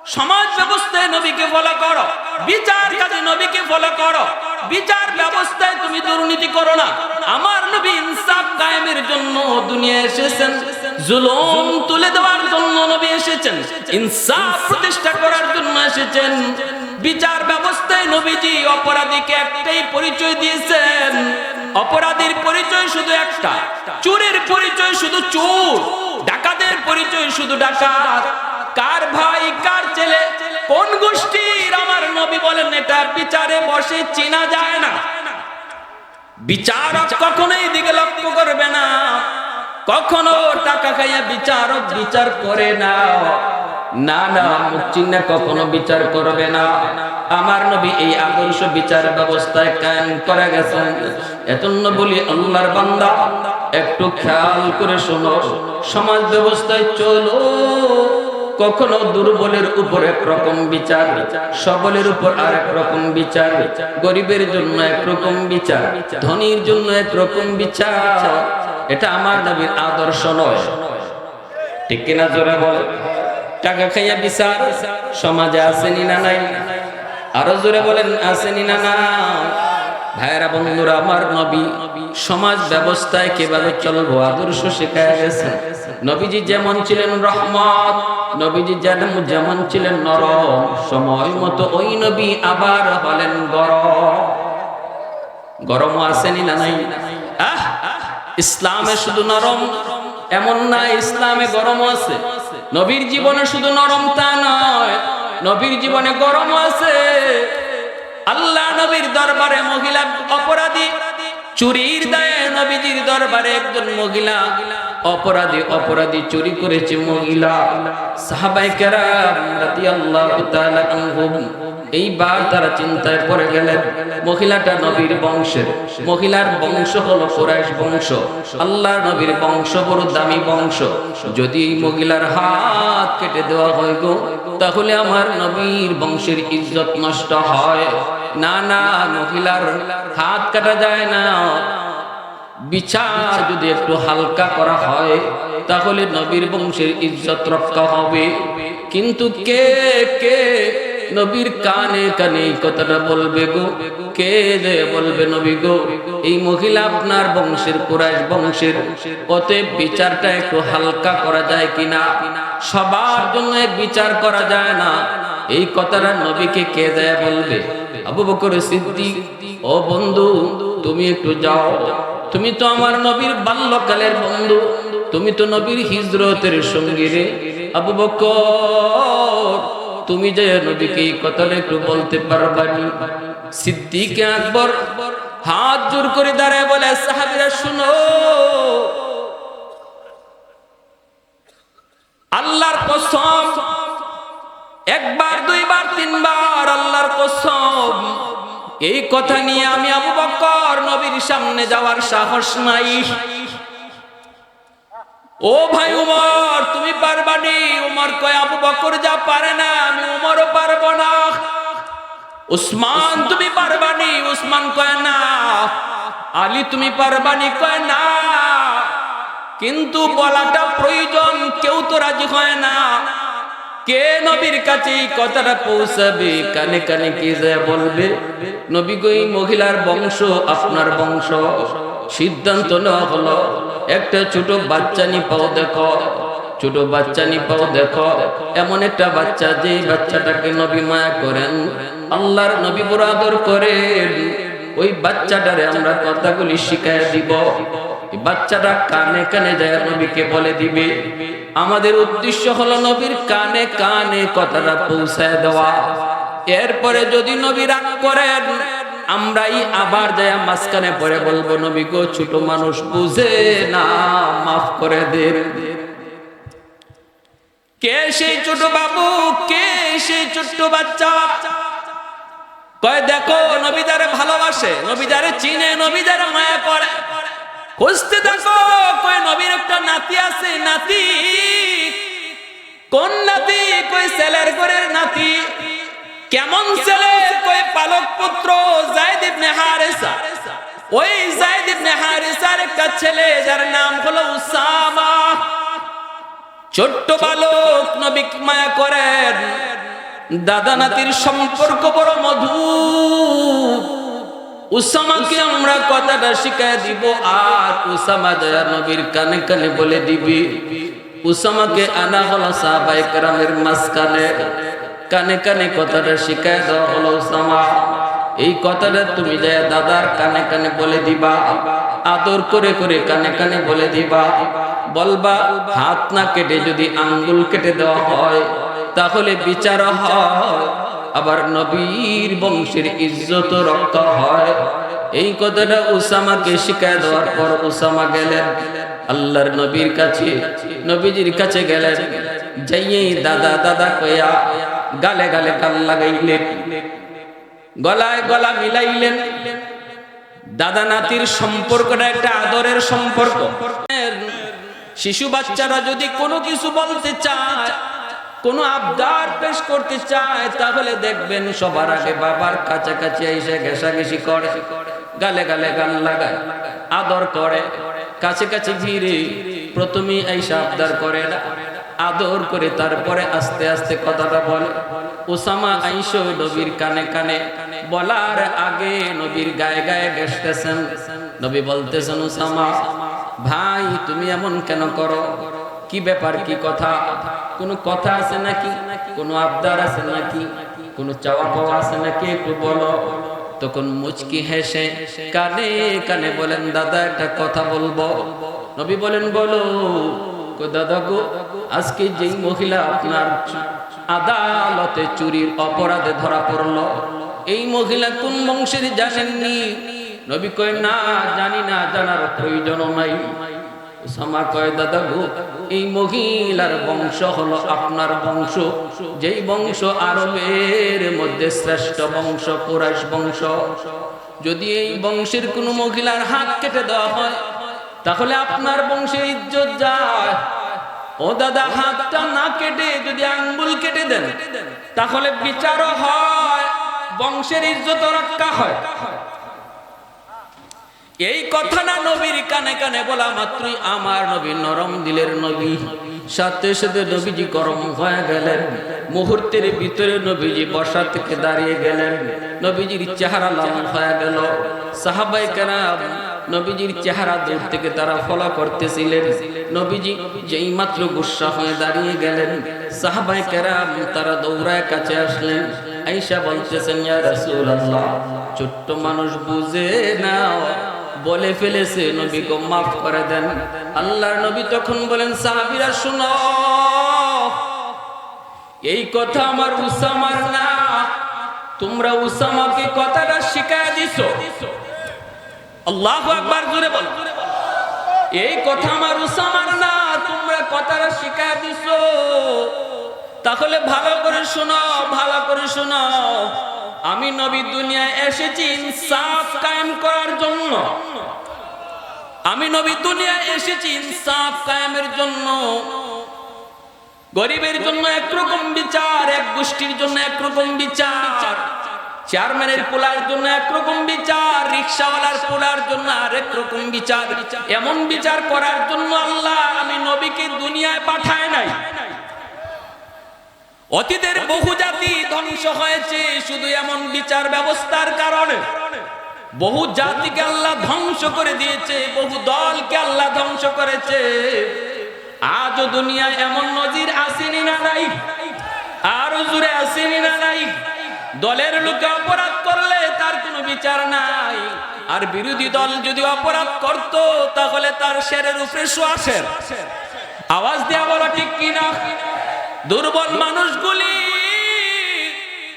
সমাজ ব্যবস্থায় নবীকে ফলো করো, বিচার কাজে নবীকে ফলো করো। বিচার ব্যবস্থায় তুমি দুর্নীতি করো না। আমার নবী ইনসাফ কায়েমের জন্য দুনিয়ায় এসেছেন, জুলুম তুলে দেওয়ার জন্য নবী এসেছেন, ইনসাফ প্রতিষ্ঠা করার জন্য এসেছেন। বিচার ব্যবস্থায় নবীজি অপরাধীকে একটাই পরিচয় দিয়েছেন। অপরাধীর পরিচয় শুধু একটা, চোরের পরিচয় শুধু চোর, ডাকাতের পরিচয় শুধু ডাকাত। কার ভাই কার ছেলে কোন গোষ্ঠীর, আমার নবী বলেন এটা বিচারে বসে চেনা যায় না। বিচারক কখনোই দিকে লক্ষ্য করবে না, কখনো টাকা খাইয়া বিচারক বিচার করে না, না না মুখ চিহ্নে কখনো বিচার করবে না। আমার নবী এই আদর্শ বিচার ব্যবস্থায় কায়েম করে গেছেন। এজন্য বলি আল্লাহর বান্দা একটু খেয়াল করে শোনো, সমাজ ব্যবস্থায় চলো, কখনো দুর্বলের উপর একরকম বিচার, সবলের উপর আরেক রকম বিচার, গরিবের জন্য একরকম বিচার, ধনীর জন্য একরকম বিচার। এটা আমার নবীর আদর্শ নয়। ঠিক কিনা জোরে বল? টাকা খাইয়া বিচার সমাজে আসেনি না নাই? আরো জোরে বলেন আসেনি না না? ভাইরা বন্ধুরা, আমার নবী সমাজ ব্যবস্থায় কিভাবে চলবো আদর্শ শেখায় গেছেন। নবীজি যেমন ছিলেন রহমত, নবীজি যেমন ছিলেন নরম, সময় মতো ওই নবী আবার হলেন গরম। গরমও আসেনি না নাই? ইসলামে শুধু নরম এমন না, ইসলামে গরমও আছে। নবীর জীবনে শুধু নরম তা নয়, নবীর জীবনে গরমও আছে। আল্লাহ নবীর দরবারে মহিলা অপরাধী, চুরির দায়ে নবীজির দরবারে একজন মহিলা অপরাধী চুরি করেছে মহিলা। সাহাবায়ে কেরাম রাদিয়াল্লাহু তাআলা আনহুম এইবার তারা চিন্তায় পড়ে গেলেন, মহিলাটা নবীর বংশের, মহিলার বংশ হলো কুরাইশ বংশ, আল্লাহর নবীর বংশ বড় দামি বংশ। যদি এই মহিলার হাত কেটে দেওয়া হয় গো, তাহলে আমার নবীর বংশের ইজ্জত নষ্ট হয়। না না, মহিলার হাত কাটা যায় না। বিচার যদি একটু হালকা করা হয় তাহলে নবীর বংশের ইজ্জত রক্ষা হবে। কিন্তু কে কে নবীর কানে কানে এই কথাটা বলবে গো? কে যে বলবে নবী গো এই মহিলা আপনার বংশের, কুরাইশ বংশের, অতএব বিচারটা একটু হালকা করা যায় কিনা? সবার জন্য এক বিচার করা যায় না, এই কথাটা নবীকে কে যায় বলবে? আবু বকর সিদ্দিক, ও বন্ধু তুমি একটু যাও, তুমি তো আমার নবীর বাল্যকালের বন্ধু, তুমি তো নবীর হিজরতের সঙ্গী রে। আবু বকর তুমি যে নবীকে এই কথাটা একটু বলতে পারবানি? সিদ্দিক আকবর হাত জোর করে দাঁড়ায় বলে, সাহাবীরা শুনো, আল্লাহর কসম, একবার দুইবার তিনবার আল্লাহর কসম, এই কথা নিয়ে আমি আবু বকর নবীর সামনে যাওয়ার সাহস নাই। ও ভাই উমর তুমি পারবানি? উমর কয়, আবু বকর যা পারে না আমি উমরও পারবো না। উসমান তুমি পারবানি? উসমান কয় না। আলী তুমি পারবানি? কয় না। কিন্তু বলাটা প্রয়োজন, কেউ তো রাজি হয় না। কে নবীর কাছে এই কথাটা পৌঁছাবে? কানে কানে কে যায় বলবে, নবী গো এই মহিলার বংশ আপনার বংশ। সিদ্ধান্ত নেওয়া হলো, একটা ছোট বাচ্চা নিপাও দেখো, ছোট বাচ্চা নিপাও দেখো, এমন একটা বাচ্চা যে বাচ্চাটাকে নবী মায়া করেন, আল্লাহর নবী বড় আদর করেন, ওই বাচ্চাটারে আমরা কথাগুলি শিখায় দিব। বাচ্চাটা কানে কানে যায় নবীকে বলে দিবে। আমাদের উদ্দেশ্য হলো নবীর কানে কানে কথাটা পৌঁছায় দেওয়া। এরপরে যদি নবী রাগ করেন, আমরাই আবার যায় মাঝখানে পড়ে বলবো, নবী গো ছোট মানুষ বুঝে না, মাফ করে দেন। কে সেই ছোট বাবু? কে সেই ছোট্ট বাচ্চা? কয় দেখো নবী যারে ভালোবাসে, নবী যারে চিনে, নবী যারে মায়া করে, খুঁজতে দেখো। কয় নবীর একটা নাতি আছে। নাতি? কোন নাতি? কই ছেলের ঘরের নাতি। কেমন ছেলে? কই পালক পুত্র যায়েদ ইবনে হারেসা। ওই যায়েদ ইবনে হারেসার একটা ছেলে যার নাম হলো উসামা। ছোট্ট বালক নবী মায়া করেন, দাদা নাতির সম্পর্ক বড় মধুর। উসামাকে আমরা কথাটা শিখায় দিব, আর উসামা দয়া নবীর কানে কানে বলে দিবি। উসামাকে আনা হলো সাহাবায়ে কেরামের মাঝখানে, কানে কানে কথাটা শিখায় দেওয়া হলো, উসামা এই কথাটা তুমি যায় দাদার কানে কানে বলে দিবা, আদর করে করে কানে কানে বলে দিবা। বলবা হাত না কেটে যদি আঙ্গুল কেটে দেওয়া হয় তাহলে বিচার হয়, আবার নবীর বংশের ইজ্জত রক্ষা হয়। এই কথাটা উসামাকে শিখায় দেওয়ার পর উসামা গেলেন আল্লাহর নবীর কাছে, নবীজির কাছে গেলেন। যাইয়েই দাদা দাদা কইয়া গালে গালে গাল লাগাইলেন, গলায় গলা মিলাইলেন। দাদা নাতির সম্পর্কটা একটা আদরের সম্পর্ক। শিশু বাচ্চারা যদি কোনো কিছু বলতে চায়, কোনো আবদার পেশ করতে চায়, তাহলে দেখবেন সবার আগে বাবার কাছাকাছি এসে ঘেঁষাঘেঁষি করে, গালে গালে গাল লাগায়, আদর করে, কাছে কাছে ঘিরে প্রথমেই আইসা আবদার করে না, আদর করে তারপরে আস্তে আস্তে কথাটা বলে। উসামা আইসা নবীর কানে কানে বলার আগে নবীর গায়ে গায়ে ঘেঁষতেছেন। নবী বলতেছেন, উসামা ভাই তুমি এমন কেন করো? কি ব্যাপার, কি কথা? কোনো কথা আছে নাকি? কোনো আবদার আছে নাকি? কোনো চাওয়া পাওয়া আছে নাকি? একটু বলো। তখন মুচকি হেসে কানে কানে বলেন, দাদা একটা কথা বলবো। নবী বলেন, বলো। দাদা গো, আজকে যেই মহিলা আপনার আদালতে চুরির অপরাধে ধরা পড়লো, এই মহিলা কোন বংশের জানেননি? নবী কয়, না জানি না, জানার প্রয়োজনও নাই। উসামা কয়, দাদা গো, এই মহিলার বংশ হলো আপনার বংশ, যেই বংশ আরবের মধ্যে শ্রেষ্ঠ বংশ, কুরাইশ বংশ। যদি এই বংশের কোন মহিলার হাত কেটে দেওয়া হয় তাহলে আপনার বংশের ইজ্জত যায়। ও দাদা, হাতটা না কেটে যদি আঙ্গুল কেটে দেন তাহলে বিচারও হয়, বংশের ইজ্জত রক্ষা হয়। এই কথা না নবীর কানে কানে বলা মাত্রই আমার নবী নরম দিলের নবী, সাথে সাথে নবীজি গরম হয়ে গেলেন। মুহূর্তের ভিতরে নবীজি বসা থেকে দাঁড়িয়ে গেলেন, নবীজির চেহারা লাল হয়ে গেল। সাহাবায়ে কেরাম নবীজির চেহারা দূর থেকে তারা ফলো করতেছিলেন। নবীজি যেই মাত্র গুসা হয়ে দাঁড়িয়ে গেলেন, সাহাবায়ে কেরাম তারা দৌড়ায় কাছে আসলেন। আয়েশা বলতেছেন, ইয়া রাসূলুল্লাহ, ছোট্ট মানুষ বুঝে না, বলে ফেলেছে, নবী গো মাফ করে দেন। আল্লাহর নবী তখন বলেন, সাহাবীরা শুনো, এই কথা আমার উসামার না, তোমরা উসামাকে কথাটা শিখায়া দিছো। আল্লাহু আকবার, জোরে বল। এই কথা আমার উসামার না, তোমরা কথাটা শিখায়া দিছো। তাহলে ভালো করে শোনো, ভালো করে শোনো, আমি নবী দুনিয়ায় এসেছি ইনসাফ কায়েম করার জন্য। আমি নবী দুনিয়ায় এসেছি ইনসাফ কায়েমের জন্য। গরিবের জন্য একরকম বিচার, এক গোষ্ঠীর জন্য একরকম বিচার, চেয়ারম্যানের পোলার জন্য একরকম বিচার, রিকশাওয়ালার পোলার জন্য আরেক রকম বিচার। এমন বিচার করার জন্য আল্লাহ আমি নবীকে দুনিয়ায় পাঠায় নাই। অতীতের বহু জাতি ধ্বংস হয়েছে শুধু এমন বিচার ব্যবস্থার কারণে। বহু জাতিকে আল্লাহ ধ্বংস করে দিয়েছে, বহু দলকে আল্লাহ ধ্বংস করেছে। আজও দুনিয়ায় এমন নজির আসেনি না নাই? আরো জোরে আসেনি না নাই? দলের লোকে অপরাধ করলে তার কোনো বিচার নাই, আর বিরোধী দল যদি অপরাধ করত তাহলে তার শেরের উপরে সোয়াশের। আওয়াজ দেয়া বলো ঠিক কিনা? দুর্বল মানুষগুলি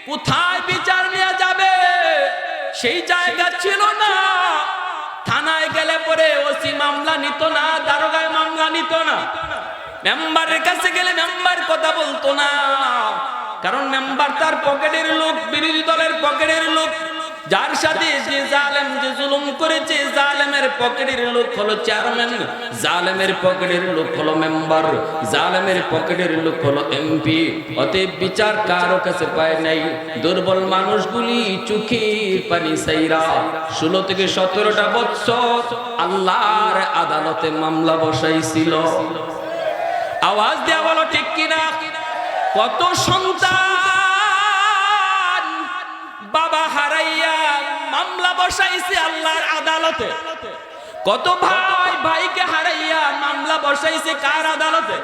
কোথায় বিচার নিয়ে যাবে সেই জায়গা ছিল না। থানায় গেলে পরে ওসি মামলা নিত না, দারোগায় মামলা নিত না, মেম্বারের কাছে গেলে মেম্বার কথা বলতো না, কারণ মেম্বার তার পকেটের লোক, বিরোধী দলের পকেটের লোক। যার সাথে যে জালেম, যে জুলুম করেছে, জালেমের পকেটের লোক হলো চেয়ারম্যান, জালেমের পকেটের লোক হলো মেম্বার, জালেমের পকেটের লোক হলো এমপি। অতএব বিচার কারো কাছে পায় নাই। দুর্বল মানুষগুলি চোখের পানি সাইরা 16 থেকে 17টা বছর আল্লাহর আদালতে মামলা বসাইছিল। আওয়াজ দেওয়া বলো ঠিক কিনা? কত সন্তান বসাইছে আল্লাহর আদালতে। কত ভাই ভাইকে হারাইয়া মামলা বসাইছে কার আদালতে?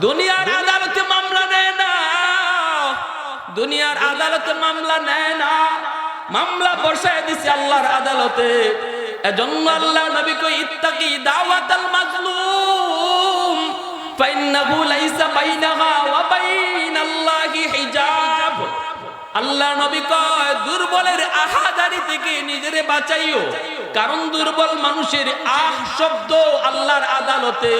দুনিয়ার আদালতে মামলা নেয় না, দুনিয়ার আদালতে মামলা নেয় না, মামলা বসায় দিছে আল্লাহর আদালতে। এজন্য আল্লাহ নবী কই ইত্তাকি দাওয়াতাল মাজলুম ফাইন্নাহু লাইসা বাইনাহা ওয়া বাইনাল্লাহি হিজাব। আল্লাহ নবী কয় দুর্বলের আহাজারি থেকে নিজেরে বাঁচাইও, কারণ দুর্বল মানুষের আহ শব্দ আল্লাহর আদালতে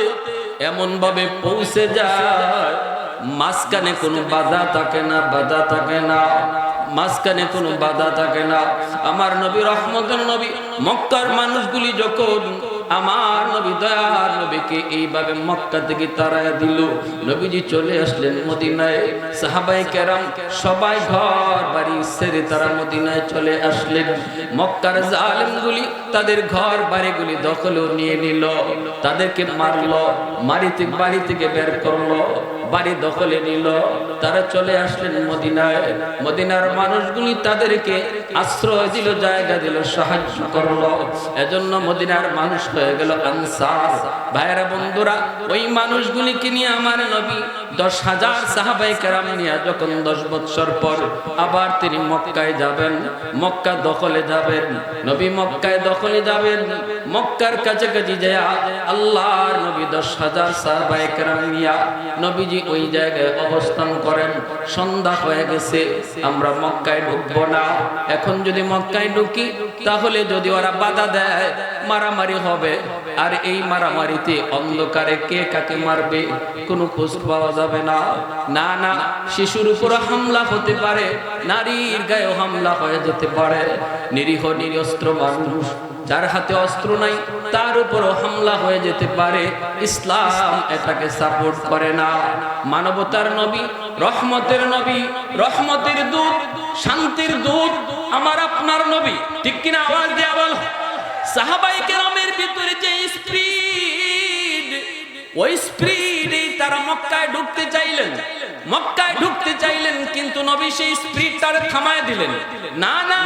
এমন ভাবে পৌঁছে যায়, মাঝখানে কোনো বাধা থাকে না, বাধা থাকে না, মাঝখানে কোনো বাধা থাকে না। আমার নবী রহমতের নবী, মক্কার মানুষগুলি যখন আমার নবী দয়ার নবীকে এইভাবে মক্কা থেকে তাড়ায়া দিল, নবীজি চলে আসলেন মদিনায়। সাহাবায়ে কেরাম সবাই ঘর বাড়ি ছেড়ে তারা মদিনায় চলে আসলেন। মক্কার জালেমগুলি তাদের ঘর বাড়িগুলি দখলে নিয়ে নিল, তাদেরকে মারলো, বাড়ি থেকে বের করলো, বাড়ি দখলে নিল। তারা চলে আসলেন মদিনায়। মদিনার মানুষগুলি তাদেরকে আশ্রয় দিল, জায়গা দিল, সাহায্য করলো। এজন্য মদিনার মানুষ হয়ে গেল আনসার। ভাইরা বন্ধুরা, ওই মানুষগুলিকে নিয়ে আমার নবী 10,000 সাহাবায়ে কেরাম নিয়ে যখন 10 বছর পর আবার তিনি মক্কায় যাবেন, মক্কা দখলে যাবেন, নবী মক্কায় দখলে যাবেন, মক্কার কাছাকাছি যায় আল্লাহর নবী 10,000 সাহাবায়ে কেরাম নিয়ে নবীজি ওই জায়গায় অবস্থান করেন। সন্ধ্যা হয়ে গেছে, আমরা মক্কায় ঢুকবো না, এখন যদি মক্কায় ঢুকি তাহলে যদি ওরা বাধা দেয় মারামারি হবে, আর এই মারামারিতে অন্ধকারে কে কাকে মারবে কোনো খোঁজ পাওয়া যাবে না। না না, শিশুর উপর হামলা হতে পারে, নারীর গায়ে হামলা হয়ে যেতে পারে, নিরীহ নিরস্ত্র মানুষ যার হাতে অস্ত্র নাই তার উপরও হামলা হয়ে যেতে পারে। ইসলাম এটাকে সাপোর্ট করে না। মানবতার নবী, রহমতের নবী, রহমতের দূত, শান্তির দূত আমার আপনার নবী, ঠিক কিনা? আওয়াজ দিয়ে বল। সাহাবায়ে কেরামের ভিতরে যে স্পিড, ওই স্পিডে তারা মক্কায় ঢুকতে চাইলেন, মক্কায় ঢুকতে চাইলেন, কিন্তু নবী সেই স্পিডটারে থামায় দিলেন। না না,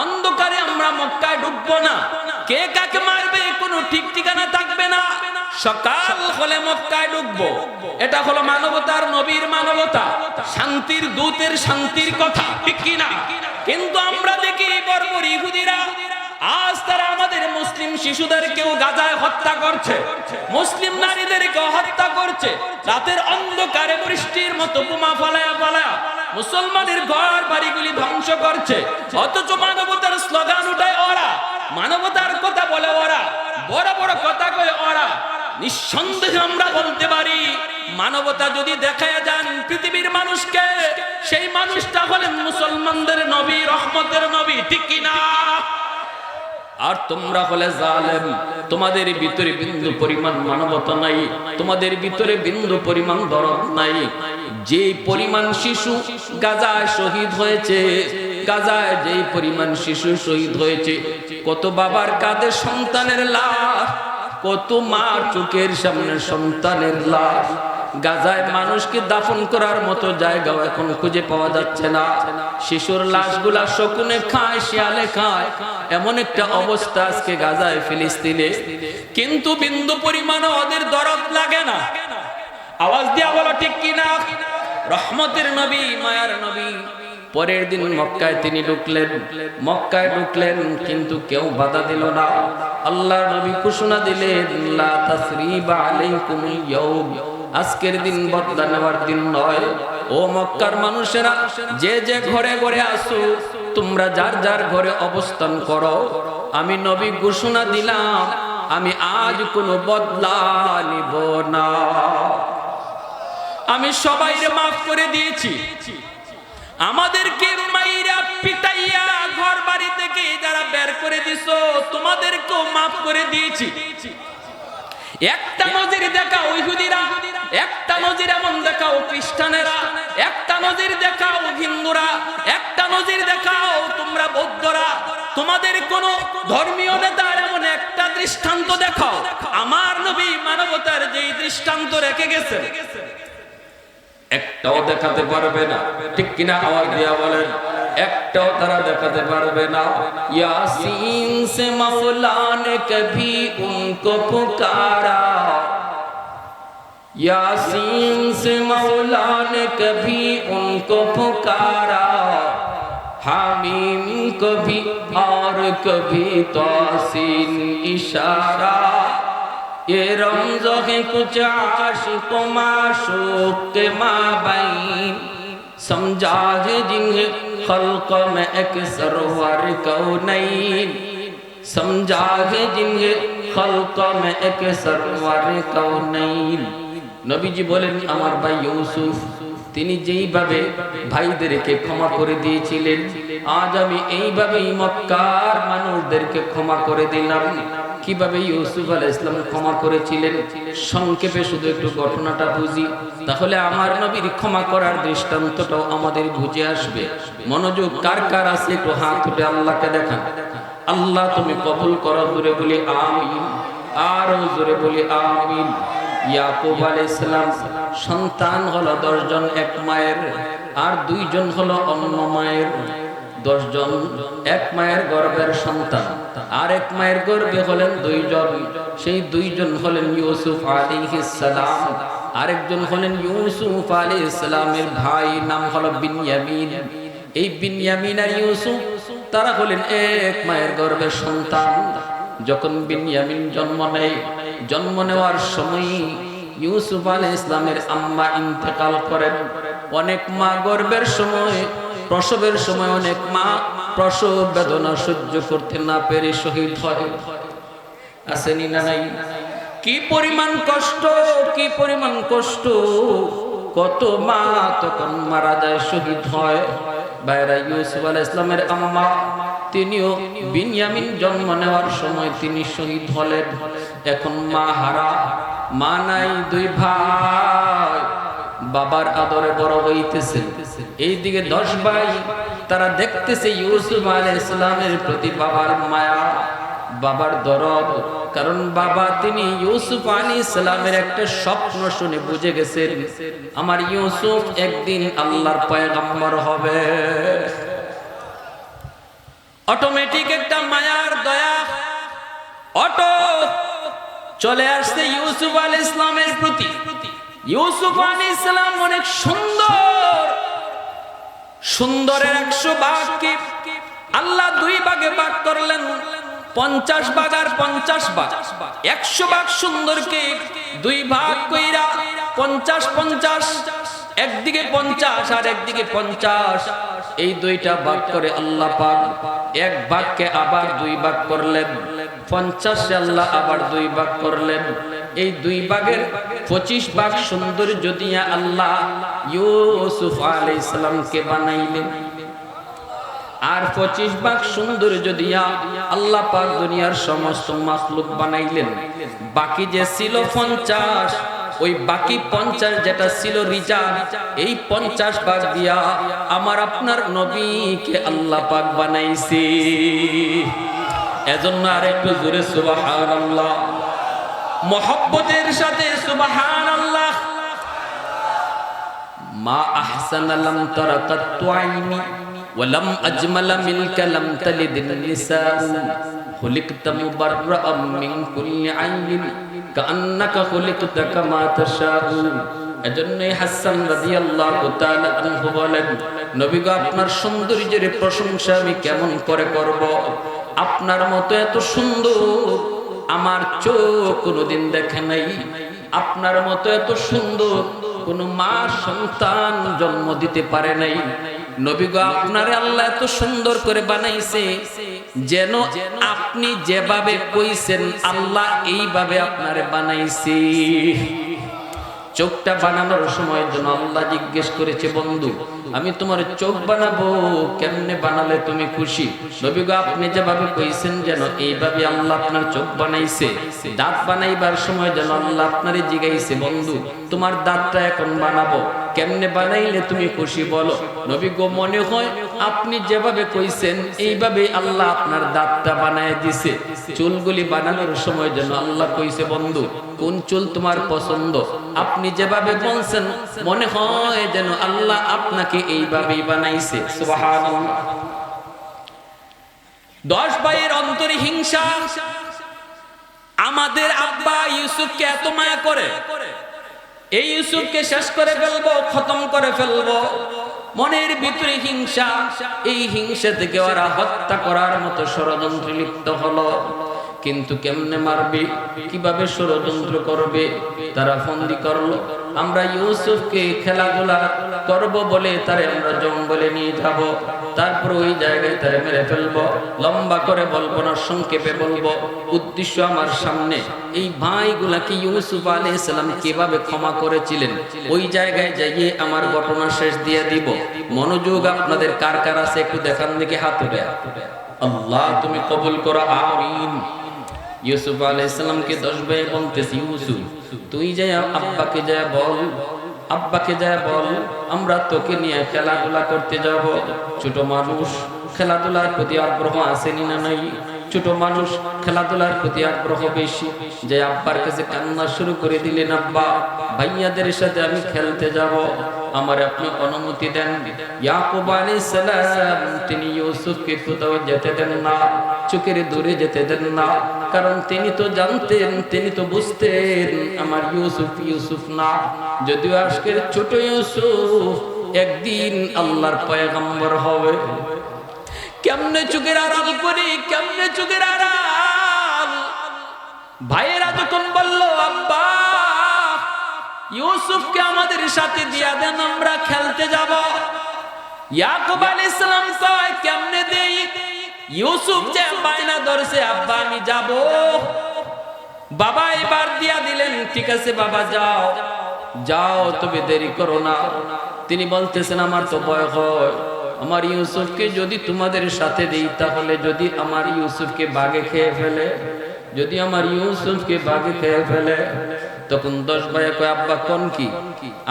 অন্ধকারে আমরা মক্কায় ঢুকবো না, কে কাকে মারবে কোনো ঠিক ঠিকানা থাকবে না, সকাল হলে মক্কায় ঢুকবো। এটা হলো মানবতার নবীর মানবতা, শান্তির দূতের শান্তির কথা, ঠিক কিনা? কিন্তু আমরা দেখি বর্বর ইহুদিরা আজ তারা আমাদের মুসলিম শিশুদেরকেও গাজায় হত্যা করছে, মুসলিম নারীদেরকেও হত্যা করছে, রাতের অন্ধকারে বৃষ্টির মতো বোমা ফালায়া ফালায়া মুসলমানের ঘর বাড়িগুলি ধ্বংস করছে। অথচ মানবতার স্লোগান উঠায় ওরা, মানবতার কথা বলে ওরা, বড় বড় কথা কয় ওরা। নিঃসন্দেহে আমরা বলতে পারি, মানবতা যদি দেখায় যান পৃথিবীর মানুষকে, সেই মানুষটা হলেন মুসলমানদের নবী, রহমতের নবী, ঠিক কিনা? আর তোমরা হলে জালেম, তোমাদের ভিতরে বিন্দু পরিমাণ মানবতা নাই, তোমাদের ভিতরে বিন্দু পরিমাণ দরদ নাই। যে পরিমাণ শিশু গাজায় শহীদ হয়েছে, গাজায় যেই পরিমাণ শিশু শহীদ হয়েছে, কত বাবার কাঁধে সন্তানের লাশ, কত মার চোখের সামনে সন্তানের লাশ। গাজায় মানুষকে দাফন করার মতো জায়গাও এখন খুঁজে পাওয়া যাচ্ছে না। শিশুর লাশগুলা শকুনে খায়, শিয়ালে খায়, এমন একটা অবস্থা আজকে গাজায়, ফিলিস্তিনে, কিন্তু বিন্দু পরিমাণও ওদের দরদ লাগে না। আওয়াজ দিয়া বলো ঠিক কিনা? রহমতের নবী, মায়ার নবী, পরের দিন মক্কায় তিনি ঢুকলেন, মক্কায় ঢুকলেন, কিন্তু কেউ বাধা দিল না। আল্লাহর নবী ঘোষণা দিলেন, লা তাসরিবা আলাইকুমুল ইয়াউম, আজকের দিন বদলা নেওয়ার দিন নয়। ও মক্কার মানুষেরা, যে যে ঘরে ঘরে আসো, তোমরা যার যার ঘরে অবস্থান করো। আমি নবী ঘোষণা দিলাম, আমি আজ কোনো বদলা নিব না। আমি সবাইকে মাফ করে দিয়েছি। আমাদেরকে মাইরা পিটাইয়া ঘর বাড়ি থেকে যারা বের করে দিছো, তোমাদেরকেও মাফ করে দিয়েছি। একটা নজির দেখাও ইহুদিরা, একটা নজির এমন দেখাও খ্রিস্টানেরা, একটা নজির দেখাও হিন্দুরা, একটা নজির দেখাও তোমরা বৌদ্ধরা। তোমাদের কোন ধর্মীয় নেতার এমন একটা দৃষ্টান্ত দেখাও। আমার নবী মানবতার যেই দৃষ্টান্ত রেখে গেছে, একটাও দেখাতে পারবে না, ঠিক কিনা? আওয়াজ দিয়া বলেন। একটাও তারা দেখাতে পারবে না। ইয়াসিন সে মৌলা নে কভি উनको পুকারা, यासीन से मौला ने कभी उनको पुकारा, हामीम कभी और कभी तौसीन इशारा, ये रमज़ो है कुछ आशिक़ माशूक़ के माबैन, समझा है जिन्हें खल्क़ में एक सरवर कौनैन, समझा है जिन्हें खल्क़ में एक सरवर कौनैन। নবীজি বলেন আমার ভাই ইউসুফ তিনি যেইভাবে ভাইদেরকে ক্ষমা করে দিয়েছিলেন, আজ আমি এইভাবেই মক্কার মানুষদেরকে ক্ষমা করে দিলাম। কিভাবে ইউসুফ আলাইহিস সালাম ক্ষমা করেছিলেন সংক্ষেপে শুধু একটু ঘটনাটা বুঝি, তাহলে আমার নবীর ক্ষমা করার দৃষ্টান্তটাও আমাদের বুঝে আসবে। মনোযোগ কার কার আছে একটু হাত উঠে আল্লাহকে দেখান। আল্লাহ তুমি কবুল করো, জোরে বলি আমিন, আরো জোরে বলি আমিন। ইয়াকুব আলাইহিস সালাম সন্তান হলো 10 জন এক মায়ের, আর 2 জন হলো অন্য মায়ের। 10 জন এক মায়ের গর্ভের সন্তান, আর এক মায়ের গর্ভে হলেন 2 জন। সেই 2 জন হলেন ইউসুফ আলাইহিস সালাম, আরেকজন হলেন ইউসুফ আলাইহিস সালামের ভাই, নাম হলো বিনয়ামিন। এই বিনয়ামিন আর ইউসুফ তারা হলেন এক মায়ের গর্ভের সন্তান। যখন বিনয়ামিন জন্ম নেয়, জন্ম নেওয়ার সময় ইউসুফ আলাইহিস সালামের আম্মা ইন্তেকাল করেন। অনেক মা গর্ভের সময়, প্রসবের সময় অনেক মা প্রসব বেদনা সহ্য করতে না পেরে শহীদ হয়। আসেনি না নাই? কি পরিমাণ কষ্ট, কি পরিমাণ কষ্ট! কত মা তখন মারা যায়, শহীদ হয়। বাইরা ইউসুফ আলাইহিস সালামের আম্মা তিনিও বিনয়ামিন জন্ম নেওয়ার সময় তিনি শহীদ হলেন। এখন মা হারা, মা নাই, 2 ভাই বাবার আদরে বড় হইতেছে। এইদিকে 10 ভাই তারা দেখতেছে ইউসুফ আলাইহিস সালামের প্রতি বাবার মায়া, বাবার দরদ। কারণ বাবা তিনি ইউসুফ আলাইহিস সালামের একটা স্বপ্ন শুনে বুঝে গেছেন আমার ইউসুফ একদিন আল্লাহর পয়গম্বর হবে। অটোমেটিক একটা মায়ার দয়া অটো চলে আসছে ইউসুফ আলাইহিস সালামের প্রতি। ইউসুফ আলাইহিস সালাম অনেক সুন্দর, সুন্দরের 100 ভাগকে আল্লাহ 2 ভাগে ভাগ করলেন। 50 ভাগ আর 50 ভাগ, 100 ভাগ সুন্দরকে 2 ভাগ কইরা 50-50, একদিকে 50 আর একদিকে 50, এই 2টা ভাগ করে আল্লাহ পাক 1 ভাগকে আবার 2 ভাগ করলেন। 50 আল্লাহ আবার 2 ভাগ করলেন। এই 2 ভাগের 25 ভাগ সৌন্দর্য দিয়া আল্লাহ ইউসুফ আলাইহিস সালামকে বানাইলেন, আর 25 ভাগ সৌন্দর্য দিয়া আল্লাহ পাক দুনিয়ার সমস্ত মাখলুক বানাইলেন। বাকি যে ছিল 50, ওই বাকি 50 যেটা ছিল রিজার্ভ, এই 50 ভাগ দিয়া আমার আপনার নবীকে আল্লাহ পাক বানাইছে। এজন্য আরেকটু জোরে সুবহানাল্লাহ, মুহাব্বতের সাথে সুবহানাল্লাহ। মা আহসানা লাম তারা কাত্তু আইনি ওয়ালাম আজমালা মিনকা লাম তালিদিন নিসাউ, খুলিকতা মুবাররাআম মিন কুল্লি আইনিন কাআন্নাকা খুলিকতা কামা তাশাউ। এজন্যই হাসান রাদিয়াল্লাহু তাআলা আনহু বলেন, নবী গো আপনার সৌন্দর্যের প্রশংসা আমি কেমন করে করব? আপনার মতো এত সুন্দর আমার চোখ কোনোদিন দেখে নাই। আপনার মতো এত সুন্দর কোন মা সন্তান জন্ম দিতে পারে নাই। নবী গো আপনারে আল্লাহ এত সুন্দর করে বানাইছে যেন আপনি যেভাবে কইছেন আল্লাহ এইভাবে আপনারে বানাইছে। চোখটা বানানোর সময় জন্য আল্লাহ জিজ্ঞেস করেছে, বন্ধু আমি তোমার চোখ বানাবো, কেমনে বানালে তুমি খুশি? নবী গো আপনি যেভাবে কইছেন যেন এইভাবে আল্লাহ আপনার চোখ বানাইছে। দাঁত বানাইবার সময় যেন আল্লাহ আপনারে জিগাইছে, বন্ধু তোমার দাঁতটা এখন বানাবো, কেমনে বানাইলে তুমি খুশি বলো? নবী গো মনে হয় আপনি যেভাবে কইছেন এইভাবে আল্লাহ আপনার দাঁতটা বানায় দিছে। চুলগুলি বানানোর সময় যেন আল্লাহ কইছে, বন্ধু কোন চুল তোমার পছন্দ, আপনি যেভাবে বলছেন মনে হয় যেন আল্লাহ আপনাকে এইভাবেই বানাইছে। সুবহানাল্লাহ। 10 ভাইয়ের অন্তরে হিংসা। আমাদের আব্বা ইউসুফকে এত মায়া করে, এই ইউসুফকে শেষ করে ফেলবো, খতম করে ফেলবো, মনের ভিতরে হিংসা। এই হিংসা থেকে ওরা হত্যা করার মতো ষড়যন্ত্রে লিপ্ত হলো। কিন্তু কেমনে মারবে, কিভাবে ষড়যন্ত্র করবে, তারা ফন্দি করলো। আমরা ইউসুফকে খেলাধুলা করব বলে তারে আমরা জঙ্গলে নিয়ে যাব, তারপর ওই জায়গায় তারে মেরে ফেলবো। লম্বা করে বলবো না, সংক্ষেপে বলবো। উদ্দেশ্য আমার সামনে এই ভাইগুলাকে ইউসুফ আলাইহিস সালাম কিভাবে ক্ষমা করেছিলেন ওই জায়গায় যাইয়ে আমার ঘটনা শেষ দিয়ে দিব। মনোযোগ আপনাদের কার কার আছে একটু দেখান দেখি, হাত উঠে। আল্লাহ তুমি কবুল করো, আমিন। ইউসুফ আলাইহিস সালামকে 10 ভাই বলতেছি, ইউসুফ তুই যাই আব্বাকে যায় বল, আব্বাকে যায় বল আমরা তোকে নিয়ে খেলাধুলা করতে যাব। ছোট মানুষ, খেলাধুলার প্রতি আগ্রহ আসেনি না নাই? ছোট মানুষ, খেলাধুলার প্রতি আগ্রহ বেশি। যে আব্বার কাছে কান্না শুরু করে দিলেন, আব্বা ভাইয়াদের সাথে আমি খেলতে যাব, আমার আপনি অনুমতি দেন। ইয়াকুব আলাইহিস সালাম তিনি ইউসুফকে কোথাও যেতে দেন না, চোখের দূরে যেতে দেন না, কারণ তিনি তো জানতেন, তিনি তো বুঝতেন আমার ইউসুফ ইউসুফ না। যদিও আজকের ছোট ইউসুফ একদিন আল্লাহর পয়গম্বর হবে। কেমনে চোখের আড়াল করি, কেমনে চোখের আড়াল। ভাইয়েরা যখন বলল, আব্বা ইউসুফকে আমাদের সাথে দিয়া দেন, আমরা খেলতে যাব। ইয়াকুব আলাইহিস সালাম কয়, কেমনে দেই? ইউসুফ যে বায়না ধরছে, আব্বা আমি যাব। বাবা এবার দিয়া দিলেন, ঠিক আছে বাবা যাও, যাও তবে দেরি করো না। তিনি বলতেছেন, আমার তো ভয় হয়, আমার ইউসুফকে যদি তোমাদের সাথে দেই তাহলে যদি আমার ইউসুফকে বাঘে খেয়ে ফেলে, যদি আমার ইউসুফকে বাঘে খেয়ে ফেলে। তখন 10 ভাই কয়, আব্বা কোন কি,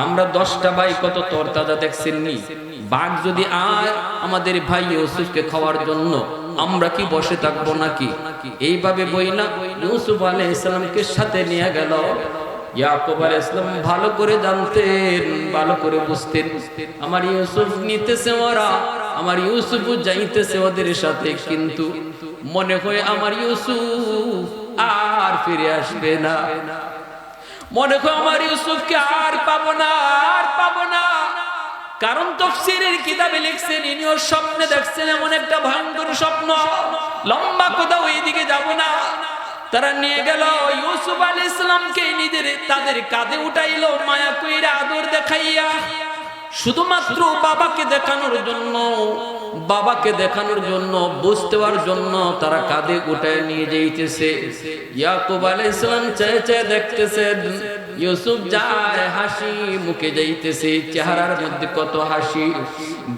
আমরা 10টা ভাই কত তরতাজা দেখছেন নি, বাঘ যদি আয় আমাদের ভাই ইউসুফকে খাওয়ার জন্য আমরা কি বসে থাকবো নাকি? এইভাবে বইনা ইউসুফ আলাইহিস সালামকে সাথে নিয়ে গেল। ইয়াকুব আলাইহিস সালাম ভালো করে জানতেন, ভালো করে বুঝতেন, আমার ইউসুফ নিতেছে ওরা, আমার ইউসুফ যাইতেছে ওদের সাথে, কিন্তু মনে হয় আমার ইউসুফ আর ফিরে আসবে না, মনে হয় আমার ইউসুফকে আর পাবো না, আর পাবো না। কারণ তাফসীরের কিতাবে লিখছেন ইনিও স্বপ্নে দেখছেন এমন একটা ভয়ঙ্কর স্বপ্ন, লম্বা কথা ওইদিকে যাব না। তারা নিয়ে গেল ইউসুফ আলাইহিস সালামকে, নিজের তাদের কাঁধে উঠাইলো, মায়া কইরা আদর দেখাইয়া, শুধুমাত্র বাবাকে দেখানোর জন্য, বাবাকে দেখানোর জন্য, বুঝতেওয়ার জন্য তারা কাঁধে উঠায় নিয়ে যাইতেছে। ইয়াকুব আলাইহিস সালাম চেয়ে চেয়ে দেখতেছেন, ইউসুফ যায়, হাসি মুখে যাইতেছে, চেহারার মধ্যে কত হাসি।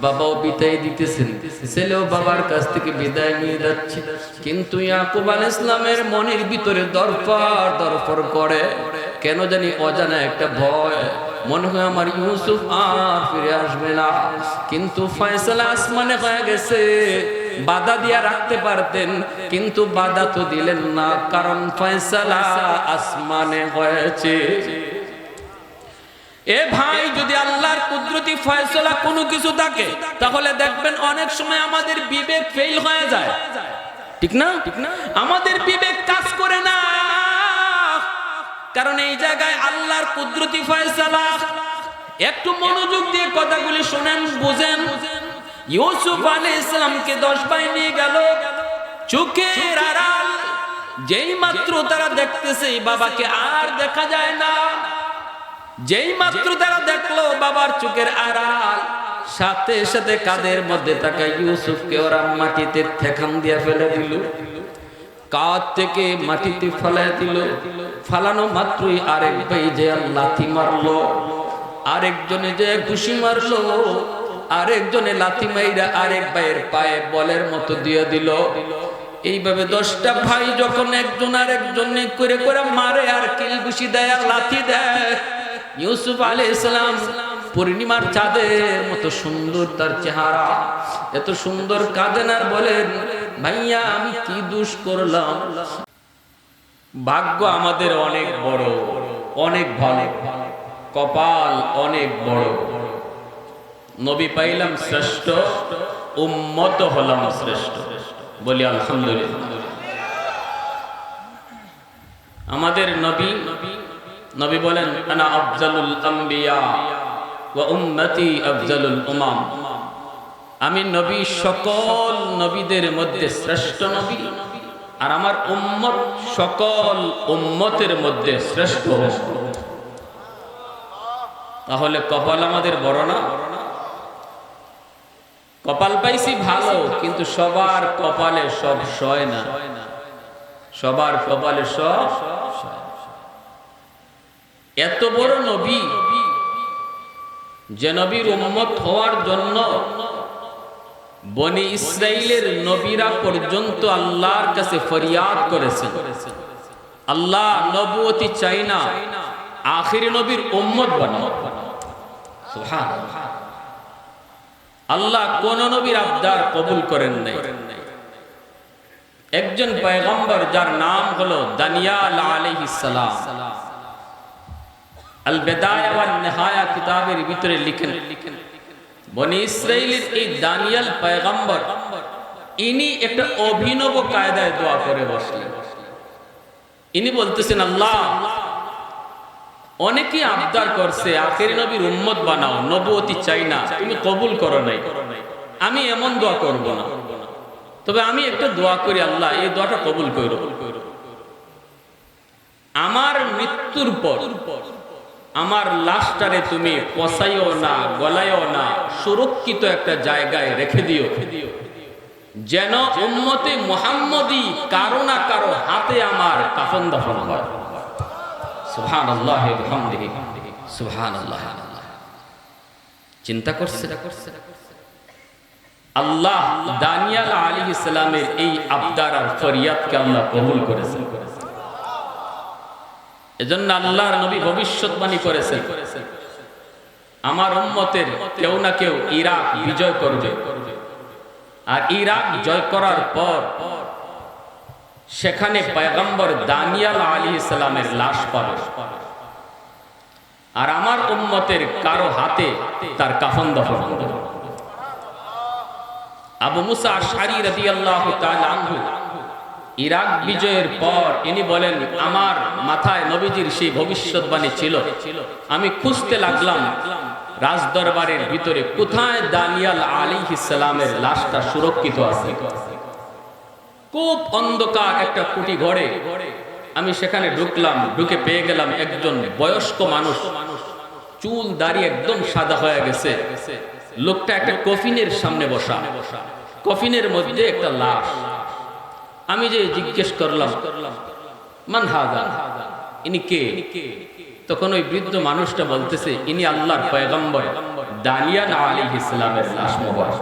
বাবাও বিদায় দিতেছেন, ছেলেও বাবার কাছ থেকে বিদায় নিয়ে যাচ্ছে। কিন্তু ইয়াকুব আলাইহিস সালামের মনের ভিতরে দরফর দরফর করে, কেন জানি অজানা একটা ভয়, মনে হয় আমার ইউসুফ আর ফিরে আসবে না। কিন্তু ফয়সালা আসমানে হয়ে গেছে, বাধা দিয়া রাখতে পারতেন, কিন্তু বাধা তো দিলেন না, কারণ ফয়সালা আসমানে হয়েছে। এ ভাই, যদি আল্লাহর কুদরতি ফয়সালা কোনো কিছু থাকে তাহলে দেখবেন অনেক সময় আমাদের বিবেক ফেল হয়ে যায়, ঠিক না? আমাদের বিবেক কাজ করে না, কারণ এই জায়গায় আল্লাহর কুদরতি ফয়সালা। একটু মনোযোগ দিয়ে কথাগুলি শুনেন, বুঝেন। ইউসুফ আলাইহিস সালামকে 10 ভাই নিয়ে গেল, চোখের আড়াল, যেই মাত্র তারা দেখতেছে বাবাকে আর দেখা যায় না, যেই মাত্র তারা দেখলো বাবার চোখের আড়াল, সাথে সাথে কাঁধের মধ্যে থাকা ইউসুফকে ওরা মাটিতে ঠেকান দিয়ে ফেলে দিল, কাঁধ থেকে মাটিতে ফেলে দিল। ফালানো মাত্রই আরেক ভাই যে লাথি মারলো, আরেকজনে যে ঘুষি মারলো, আরেকজনে লাথি মাইরা আরেক ভাইয়ের পায়ে বলের মতো দিয়ে দিল। এইভাবে 10টা ভাই যখন একজন আরেকজন করে করে মারে আর কিল ঘুষি দেয় আর লাথি দেয়, ইউসুফ আলাইহিস সালাম পূর্ণিমার চাঁদের মতো সুন্দর তার চেহারা, এত সুন্দর কাঁদেন আর বলেন, ভাইয়া আমি কি দোষ করলাম? ভাগ্য আমাদের অনেক বড়, অনেক ভালো, কপাল অনেক বড়। নবী পাইলাম শ্রেষ্ঠ, উম্মত হলাম শ্রেষ্ঠ। বলি আলহামদুলিল্লাহ। আমাদের নবী নবী বলেন, আনা আফজালুল আম্বিয়া ওয়া উম্মতি আফজালুল উমাম। আমি নবী সকল নবীদের মধ্যে শ্রেষ্ঠ নবী, আর আমার উম্মত সকল উম্মতের মধ্যে শ্রেষ্ঠ। তাহলে কপাল আমাদের বড় না? কপাল পাইছি ভালো, কিন্তু সবার কপালে সব সয় না, সবার কপালে সব। এত বড় নবী, যে নবীর উম্মত হওয়ার জন্য বনি ইসরাইলের নবীরা পর্যন্ত আল্লাহর কাছে ফরিয়াদ করেছেন, আল্লাহ নবুয়তি চাই না, আখিরি নবীর উম্মত বানাও। সুবহানাল্লাহ। আল্লাহ কোন নবীর আবদার কবুল করেন নাই। একজন পয়গম্বর যার নাম হলো দানিয়াল আলাইহিস সালাম, আল বিদায়া ওয়ান নিহায়া কিতাবের ভিতরে লিখেন, বনি ইসরাইলের এই দানিয়াল পয়গম্বর, ইনি একটা অভিনব কায়দায় দোয়া করে বসলেন। ইনি বলতেছেন, আল্লাহ অনেকেই আবদার করছে আখেরি নবীর উম্মত বানাও, নবুয়তি চাই না, তুমি কবুল করো নাই, আমি এমন দোয়া করব না, তবে আমি একটা দোয়া করি, আল্লাহ এই দোয়াটা কবুল করো। আমার মৃত্যুর পর আমার লাশটারে তুমি পচাইও না, গলাইও না, সুরক্ষিত একটা জায়গায় রেখে দিও, যেন উম্মতে মুহাম্মদী কারো না কারো হাতে আমার কাফন দাফন হয়। সুবহানাল্লাহ ওয়া বিহামদিহি, সুবহানাল্লাহ। চিন্তা করছে আল্লাহ দানিয়াল আলাইহিস সালামের এই আবদার আর ফরিয়াদকে আল্লাহ কবুল করেছেন। এজন্য আল্লাহর নবী ভবিষ্যৎবাণী করেছেন, আমার উম্মতের কেউ না কেউ ইরাক বিজয় করবে, আর ইরাক জয় করার পর সেখানে পয়গম্বর দানিয়াল আলাইহিস সালামের লাশ পাবে, আর আমার উম্মতের কারো হাতে তার কাফন দাফন হবে। আবু মুসা আশআরী রাদিয়াল্লাহু তাআলা আনহু ইরাক বিজয়ের পর ইনি বলেন, আমার মাথায় নবীজির সেই ভবিষ্যৎবাণী ছিল, আমি খুঁজতে লাগলাম রাজদরবারের ভিতরে কোথায় দানিয়াল আলাইহিস সালামের লাশটা সুরক্ষিত আছে। খুব অন্ধকার একটা কুটি ঘরে আমি সেখানে ঢুকলাম, ঢুকে পেয়ে গেলাম একজন বয়স্ক মানুষ, চুল দাড়ি একদম সাদা হয়ে গেছে, লোকটা একটা কফিনের সামনে বসা, কফিনের মধ্যে একটা লাশ। আমি যে জিজ্ঞেস করলাম, মান হাযা, ইনি কে? তখন ওই বৃদ্ধ মানুষটা বলতেছে, ইনি আল্লাহর পয়গম্বর দানিয়াল আলাইহিস সালামের লাশ মোবারক।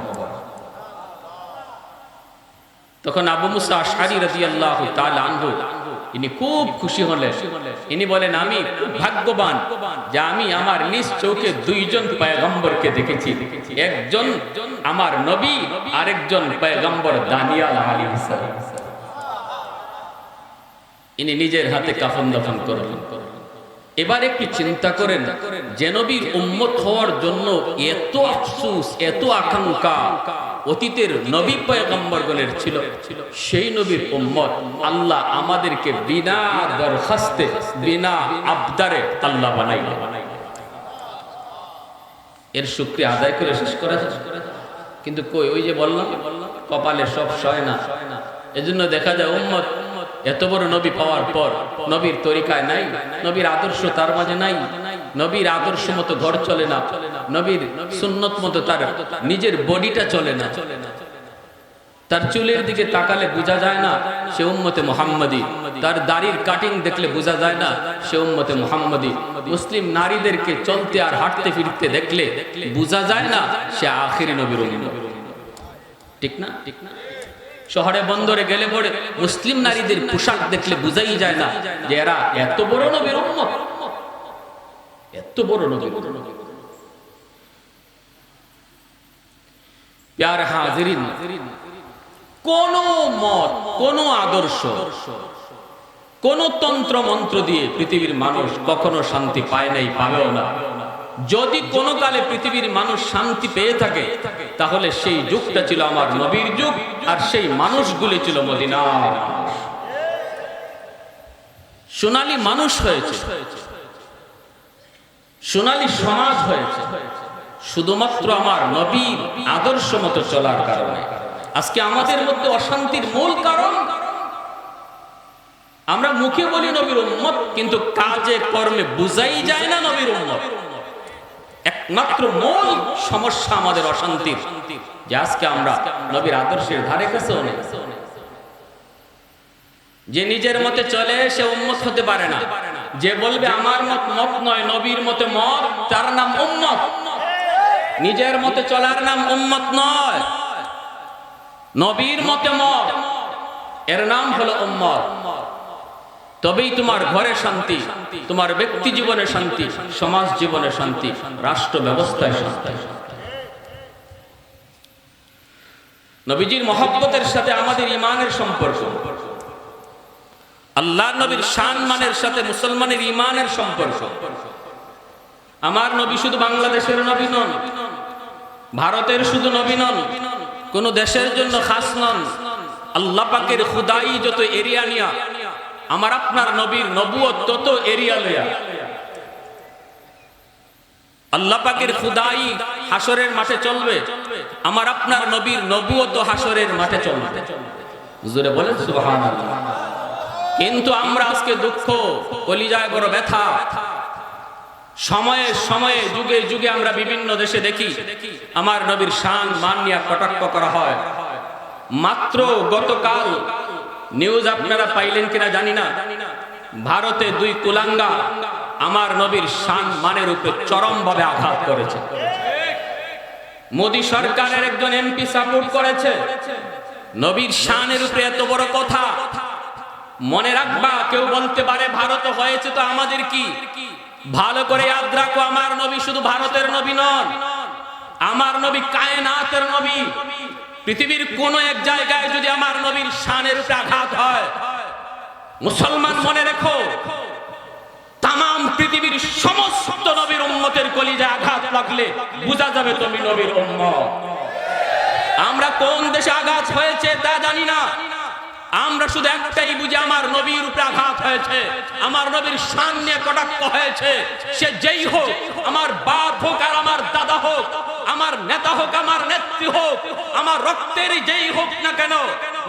তখন আবু মুসা আশআরী রাদিয়াল্লাহু তাআলা আনহু ইনি খুব খুশি হলেন। ইনি বলেন, আমি ভাগ্যবান যে আমি আমার নিজ চোখে দুইজন পয়গম্বরকে দেখেছি, একজন আমার নবী, আরেকজন পয়গম্বর দানিয়াল আলাইহিস সালাম। ইনি নিজের হাতে কাফন দাফন করলেন। এবার একটু চিন্তা করেন, যে নবীর উম্মত হওয়ার জন্য এত আফসোস, এত আকাঙ্ক্ষা অতীতের নবী পয়গম্বরগণের ছিল, সেই নবীর উম্মত আল্লাহ আমাদেরকে বিনা দরখাস্তে, বিনা আবদারে আল্লাহ বানাইলেন। এর শুকরিয়া আদায় করে শেষ করা যায়? কিন্তু কই, ওই যে বললাম কপালে সব সয় না। এজন্য দেখা যায় উম্মত এত বড় নবী পাওয়ার পর নবীর তরিকায় নাই, নবীর আদর্শ তার মাঝে নাই, নবীর আদর্শ মতো ঘর চলে না, নবীর সুন্নত মতো তার নিজের বডিটা চলে না, তার চুলের দিকে তাকালে বোঝা যায় না সে উম্মতে মুহাম্মাদি, তার দাড়ির কাটিং দেখলে বোঝা যায় না সে উম্মতে মুহাম্মাদি, মুসলিম নারীদেরকে চলতে আর হাঁটতে ফিরতে দেখলে বোঝা যায় না সে আখিরি নবীর উম্মত। ঠিক না? ঠিক না? শহরে বন্দরে গেলে পরে মুসলিম নারীদের পোশাক দেখলে বোঝাই যায় না যে এরা এত বড় নবীর উম্মত, এত বড় নবীর উম্মত। প্যারে হাজিরিন, কোন মত, কোন আদর্শ, কোন তন্ত্র মন্ত্র দিয়ে পৃথিবীর মানুষ কখনো শান্তি পায় নাই, পাবেও না। যদি কোন কালে পৃথিবীর মানুষ শান্তি পেয়ে থাকে তাহলে সেই যুগটা ছিল আমার নবীর যুগ, আর সেই মানুষগুলি ছিল মদিনার। সোনালী মানুষ হয়েছে, সোনালী সমাজ হয়েছে শুধুমাত্র আমার নবীর আদর্শ মতো চলার কারণে। আজকে আমাদের মধ্যে অশান্তির মূল কারণ, আমরা মুখে বলি নবীর উম্মত, কিন্তু কাজে কর্মে বুঝাই যায় না নবীর উম্মত। একমাত্র মূল সমস্যা আমাদের অশান্তির, যে আজকে আমরা নবীর আদর্শের ধারে কাছেও নেই। যে নিজের মতে চলে সে উম্মত হতে পারে না। যে বলবে আমার মত মত নয়, নবীর মতে মত, তার নাম উম্মত। নিজের মতে চলার নাম উম্মত নয়, নবীর মতে মত, এর নাম হলো উম্মত। তবেই তোমার ঘরে শান্তি, তোমার ব্যক্তি জীবনে শান্তি, সমাজ জীবনে শান্তি, রাষ্ট্র ব্যবস্থায় শান্তি। নবীজির মহব্বতের সাথে আমাদের ঈমানের সম্পর্ক, আল্লাহ নবীর শান মানের সাথে মুসলমানের ঈমানের সম্পর্ক। আমার নবী শুধু বাংলাদেশের নবী নন, ভারতের শুধু নবী নন, কোন দেশের জন্য খাস নন। আল্লাহ পাকের খুদাই যত এরিয়া নিয়া, আমার আপনার নবীর নবুয়ত তত এরিয়া লয়া। আল্লাহ পাকের খুদাই হাসরের মাঠে চলবে, আমার আপনার নবীর নবুয়ত হাসরের মাঠে চলবে। জোরে বলেন সুবহানাল্লাহ। কিন্তু আমরা আজকে দুঃখ, কলিজায় বড় ব্যথা, সময়ে সময়ে যুগে যুগে আমরা বিভিন্ন দেশে দেখি আমার নবীর শান মান নিয়ে কটাক্ষ করা হয়। মাত্র গতকাল নিউজ আপনারা পাইলেন কিনা জানি না, ভারতে দুই কুলাঙ্গা আমার নবীর শান মানের উপরে চরমভাবে আঘাত করেছে। মোদী সরকারের একজন এমপি সাপোর্ট করেছে। নবীর শানের উপরে এত বড় কথা, মনে রাখবা, কেউ বলতে পারে ভারত হয়েছে তো আমাদের কি। ভালো করে ইয়াদ রাখো, আমার নবী শুধু ভারতের নবী নন, আমার নবী কায়নাতের নবী। পৃথিবীর কোন এক জায়গায় যদি আমার নবীর শানের উপরে আঘাত হয়, মুসলমান মনে রেখো, তামাম পৃথিবীর সমস্ত নবীর উম্মতের কলিজায় আঘাত লাগলে বোঝা যাবে তুমি নবীর উম্মত। আমরা কোন দেশে আঘাত হয়েছে তা জানি না, আমরা শুধু একটাই বুঝি, আমার নবীর উপরে আঘাত হয়েছে, আমার নবীর শান নিয়ে কটাক্ষ হয়েছে। সে যেই হোক, আমার বাপ হোক আর আমার দাদা হোক, আমার নেতা হোক, আমার নেত্রী হোক, আমার রক্তের যেই হোক না কেন,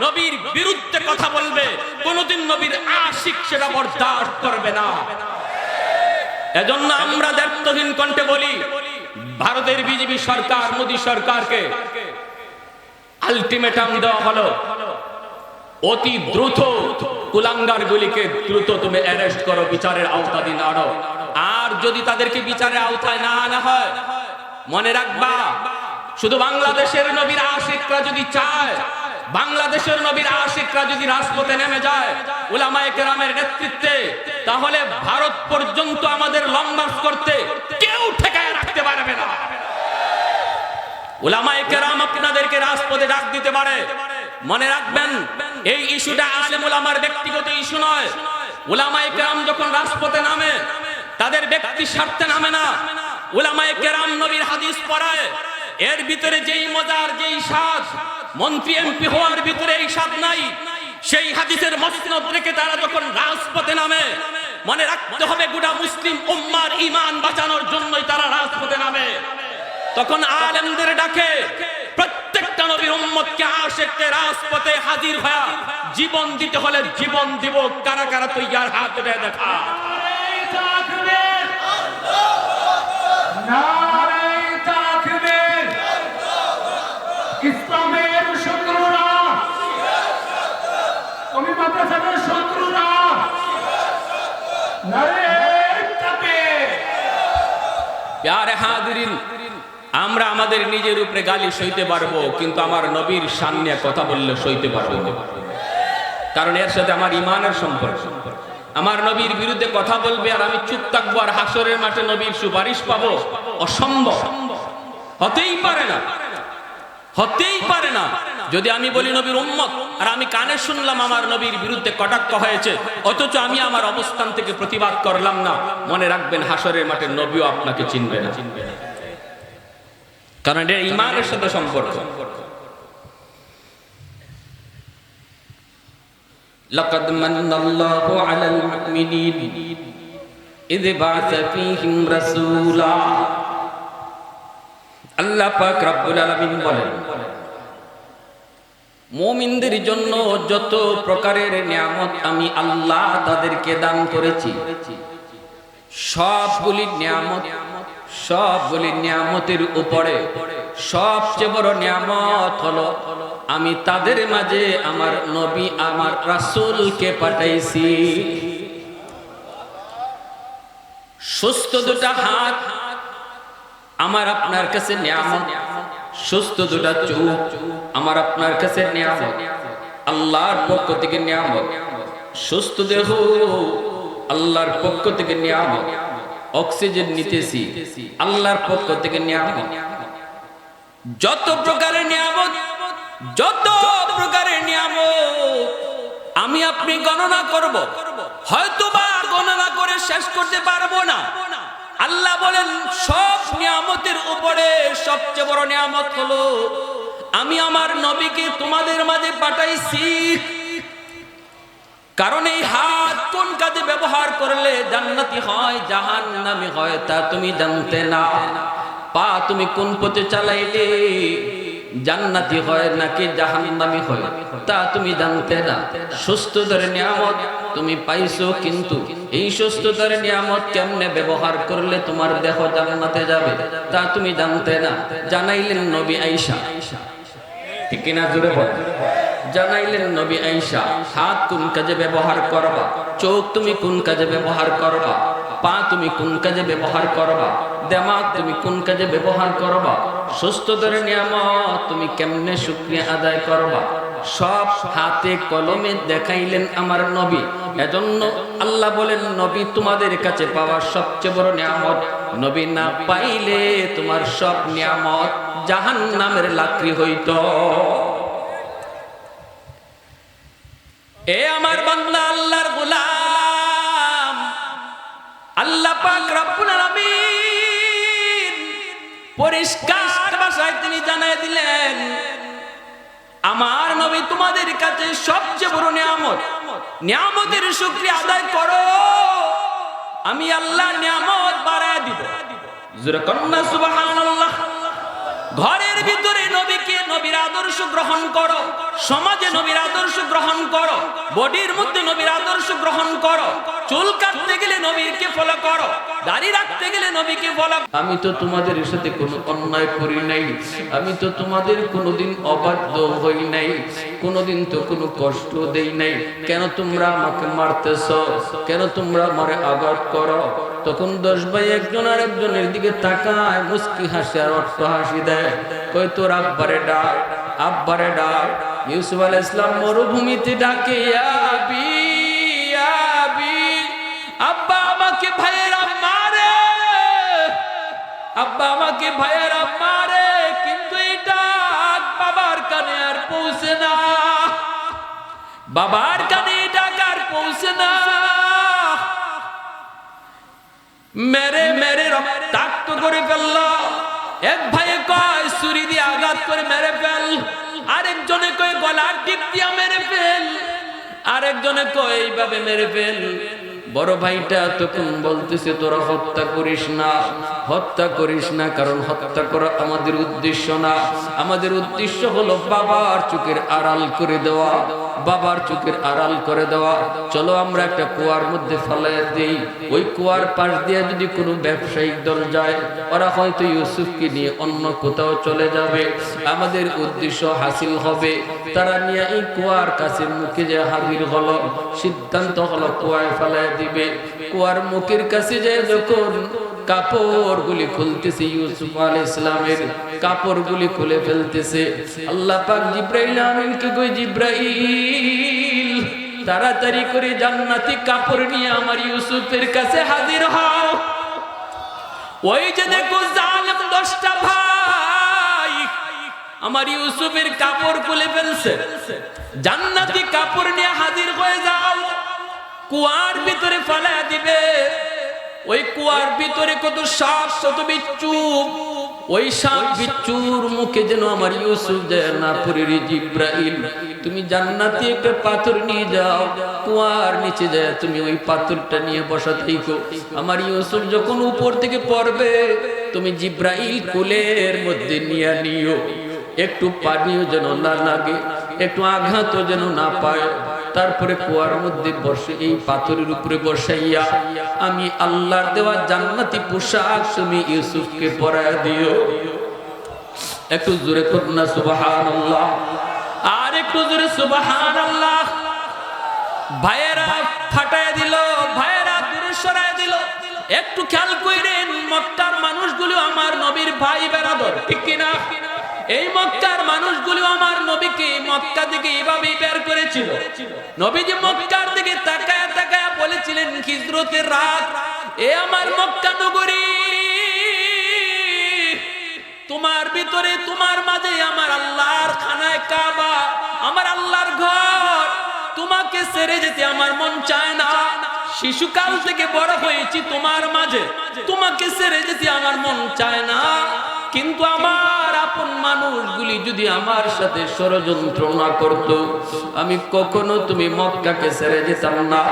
নবীর বিরুদ্ধে কথা বলবে, কোনদিন নবীর আশিক সেটা বরদাস্ত করবে না। এজন্য আমরা দায়িত্বহীন কণ্ঠে বলি, ভারতের বিজেপি সরকার, মোদী সরকারকে আলটিমেটাম দেওয়া হলো, অতি দ্রুত কুলাঙ্গার গুলিকে দ্রুত তুমি অ্যারেস্ট করো, বিচারের আওতাধীন আনো। আর যদি তাদেরকে বিচারের আওতায় না আনা হয়, মনে রাখবা, শুধু বাংলাদেশের নবীর আশিকরা যদি চায়, বাংলাদেশের নবীর আশিকরা যদি রাজপথে নেমে যায় উলামায়ে কেরামের নেতৃত্বে, তাহলে ভারত পর্যন্ত আমাদের লং মার্চ করতে কেউ ঠেকায় রাখতে পারবে না। উলামায়ে কেরাম আপনাদেরকে রাজপথে ডাক দিতে পারে। মনে রাখবেন, এই ইস্যুটা আলেম উলামার ব্যক্তিগত ইস্যু নয়। উলামায়ে কেরাম যখন রাজপথে নামে, তাদের ব্যক্তি স্বার্থে নামে না। উলামায়ে কেরাম নবীর হাদিস পড়ায়, এর ভিতরে যেই মজার, যেই স্বাদ মন্ত্রী এমপি হওয়ার ভিতরে এই স্বাদ নাই। সেই হাদিসের মসনদ রেখে তারা যখন রাজপথে নামে, মনে রাখতে হবে গোটা মুসলিম উম্মার ঈমান বাঁচানোর জন্যই তারা রাজপথে নামে। তখন আলেমদের ডাকে প্রত্যেকটা নবীর উম্মতকে, আশিককে রাজপথে হাজির হয়ে জীবন দিতে হলে জীবন দিব। কারা কারা তৈয়ার? হাত উঠে দেখা। ইসলামের শত্রুরা, কমি মাদ্রাসার শত্রুরা, প্যারে হাজিরিন, আমরা আমাদের নিজের উপরে গালি সইতে পারবো, কিন্তু আমার নবীর শান নিয়ে কথা বললে সইতে পারবো না। কারণ এর সাথে আমার ঈমানের সম্পর্ক। আমার নবীর বিরুদ্ধে কথা বলবে আর আমি চুপ থাকবো আর হাসরের মাঠে নবীর সুপারিশ পাবো, অসম্ভব, হতেই পারে না। হতেই পারে না। যদি আমি বলি নবীর উম্মত আর আমি কানে শুনলাম আমার নবীর বিরুদ্ধে কটাক্ষ হয়েছে, অথচ আমি আমার অবস্থান থেকে প্রতিবাদ করলাম না, মনে রাখবেন হাসরের মাঠে নবীও আপনাকে চিনবে না, কারণ এটা ঈমানের সাথে সম্পর্ক। লাকাদ মান্নাল্লাহু আলাল মুমিনিন ইয বা'আসা ফীহিম রাসূলা। আল্লাহ পাক রব্বুল আলামিন বলেন, মুমিনদের জন্য যত প্রকারের নিয়ামত আমি আল্লাহ তাদেরকে দান করেছি, সবগুলি নিয়ামতের উপরে সবচেয়ে বড় নিয়ামত হলো আমি তাদের মাঝে আমার নবী আমার রাসূলকে পাঠাইছি। সুস্থ দুটা হাত আমার আপনার কাছে নিয়ামত, সুস্থ দুটা চোখ আমার আপনার কাছে নিয়ামত, আল্লাহর পক্ষ থেকে নিয়ামত। সুস্থ দেহ আল্লাহর পক্ষ থেকে নিয়ামত, অক্সিজেন নিতেছি আল্লাহর পক্ষ থেকে নিয়ামত। যত প্রকারের নিয়ামত আমি আপনি গণনা করব, হয়তোবা গণনা করে শেষ করতে পারবো না। আল্লাহ বলেন সব নিয়ামতের উপরে সবচেয়ে বড় নিয়ামত হলো আমি আমার নবীকে তোমাদের মাঝে পাঠাইছি। কারণ এই হাত কোন কাজে ব্যবহার করলে জান্নাতি হয় জাহান্নামী হয় তা তুমি জানতে না। পা তুমি কোন পথে চালাইলে জান্নাতি হয় নাকি জাহান্নামী হয় তা তুমি জানতে না। সুস্থতার নিয়ামত তুমি পাইছো, কিন্তু এই সুস্থতার নিয়ামত কেমনে ব্যবহার করলে তোমার দেহ জান্নাতে যাবে তা তুমি জানতে না। জানাইলেন নবী আয়েশা, ঠিক কিনা জোরে বল, জানাইলেন নবী আয়েশা হাত কোন কাজে ব্যবহার করবা, চোখ তুমি কোন কাজে ব্যবহার করবা, পা তুমি কোন কাজে ব্যবহার করবা, দিমাগ তুমি কোন কাজে ব্যবহার করবা, সুস্থতার নিয়ামত তুমি কেমনে শুকরিয়া আদায় করবা, সব হাতে কলমে দেখাইলেন আমার নবী। এজন্য আল্লাহ বলেন নবী তোমাদের কাছে পাওয়া সবচেয়ে বড় নিয়ামত। নবী না পাইলে তোমার সব নিয়ামত জাহান্নামের লাকড়ি হইত। এ আমার বান্দা আল্লাহর গোলাম, আল্লাহ পাক রব্বুল আলামিন পরিষ্কার ভাষায় তিনি জানায় দিলেন আমার নবী তোমাদের কাছে সবচেয়ে বড় নিয়ামত। নিয়ামতের শুকরিয়া আদায় করো, আমি আল্লাহ নিয়ামত বাড়ায় দিব। জোরে কন্না সুবহানাল্লাহ। ঘরের ভিতরে নবীকে নবীর আদর্শ গ্রহণ করো, সমাজে নবীর আদর্শ গ্রহণ করো, বডির মধ্যে নবীর আদর্শ গ্রহণ করো। চুল কাটতে গেলে নবীকে ফলো করো, দাড়ি রাখতে গেলে নবীকে ফলো। আমি তো তোমাদের সাথে কোনো অন্যায় করি নাই, আমি তো তোমাদের কোনোদিন অবাধ্য হই নাই, কোনোদিন তো কোনো কষ্ট দেই নাই, কেন তোমরা আমাকে মারতেছ, কেন তোমরা আমারে আঘাত করো? তখন 10 ভাই একজন আর একজনের দিকে তাকায়, মুস্কি হাসি আর অট্ট হাসি দেয়, কই তোর আব্বারে ডাক, আব্বারে ডাক। ইউসুফ আলাইহিস সালাম মরুভূমিতে ডাকে আবি আবি, আব্বা আমাকে ভাইয়েরা মারে, আব্বা আমাকে ভাইয়েরা মারে, কিন্তু এই ডাক বাবার কানে আর পৌঁছে না, বাবার কানে এই ডাক আর পৌঁছে না। মেরে মেরে রক্তাক্ত করে ফেলল। এক ভাইয়ে কয় ছুরি দিয়ে আঘাত করে মেরে ফেল, আরেকজনে কয় গলার টিপ দিয়ে মেরে ফেল, আরেকজনে কয় এইভাবে মেরে ফেল। বড় ভাইটা তখন বলতেছে তোরা হত্যা করিস না, হত্যা করিস না, কারণ হত্যা করা আমাদের উদ্দেশ্য না। আমাদের উদ্দেশ্য হলো বাবার চোখের আড়াল করে দেওয়া, বাবার চোখের আড়াল করে দেওয়া। চলো আমরা একটা কুয়ার মধ্যে ফেলাইয়া দেই, ওই কুয়ার পাশ দিয়ে যদি কোনো ব্যবসায়িক দল যায় ওরা হয়তো ইউসুফকে নিয়ে অন্য কোথাও চলে যাবে, আমাদের উদ্দেশ্য হাসিল হবে। তারা নিয়ে এই কুয়ার কাছে মুখে যে হাজির হলো, সিদ্ধান্ত হলো কুয়ায় ফেলাইয়া দিবে। কুয়ার মুখের কাছে যে যখন কাপড়গুলি খুলতেছে, ইউসুফ আলাইহিস সালামের কাপড়গুলি খুলে ফেলতেছে, আল্লাহ পাক জিবরাইল আমিনকে কই জিবরাইল তাড়াতাড়ি করে জান্নাতি কাপড় নিয়ে আমার ইউসুফের কাছে হাজির হও। ওই যে দেখো জালেম 10টা ভাই আমার ইউসুফের কাপড় খুলে ফেলছে, জান্নাতি কাপড় নিয়ে হাজির হয়ে যাও, কুয়ার ভিতরে ফেলা দিবে। ওই কুয়ার ভিতরে কত সাপ কত বিচ্ছু, ওই সাপ বিচ্ছুর মুখে যেন আমার ইউসুফ যায় না পড়ে। রে জিব্রাইল, তুমি জান্নাতি একটা পাথর নিয়ে যাও, কুয়ার নিচে যায় তুমি ওই পাথরটা নিয়ে বসা থেকো। আমার ইউসুফ যখন উপর থেকে পড়বে, তুমি জিব্রাইল কোলের মধ্যে নিয়ে নিও, একটু পানিও যেন না লাগে, একটু আঘাতও যেন না পায়। তারপরে কুয়ার মধ্যে বসে এই পাথরের উপরে বসাইয়া আমি আল্লাহর দেওয়া জান্নাতি পোশাক তুমি ইউসুফকে পরায় দিও। একটু জোরে করুন না সুবহানাল্লাহ, আর একটু জোরে সুবহানাল্লাহ। ভাইয়েরা ফাটায় দিল, ভাইয়েরা দূরে সরায় দিল। একটু খেয়াল করেন, মক্কার মানুষগুলো আমার নবীর ভাই বেরাদর, ঠিক কিনা? এই মক্কার মানুষগুলো আমার নবীকে মক্কা থেকে এভাবে বের করেছিল। নবীজি মক্কার দিকে তাকায়া তাকায়া বলেছিলেন, হিজরতের রাত, এ আমার মক্কা নগরী, তোমার ভিতরে তোমার মাঝে আমার আল্লাহর খানায় কাবা, আমার আল্লাহর ঘর, তোমাকে ছেড়ে যেতে আমার মন চায় না। শিশুকাল থেকে বড় হয়েছি তোমার মাঝে, তোমাকে ছেড়ে যেতে আমার মন চায় না। কিন্তু আমার আপন মানুষগুলি যদি আমার সাথে ষড়যন্ত্র না করত, আমি কখনো তুমি মক্কাকে ছেড়ে যেতাম না।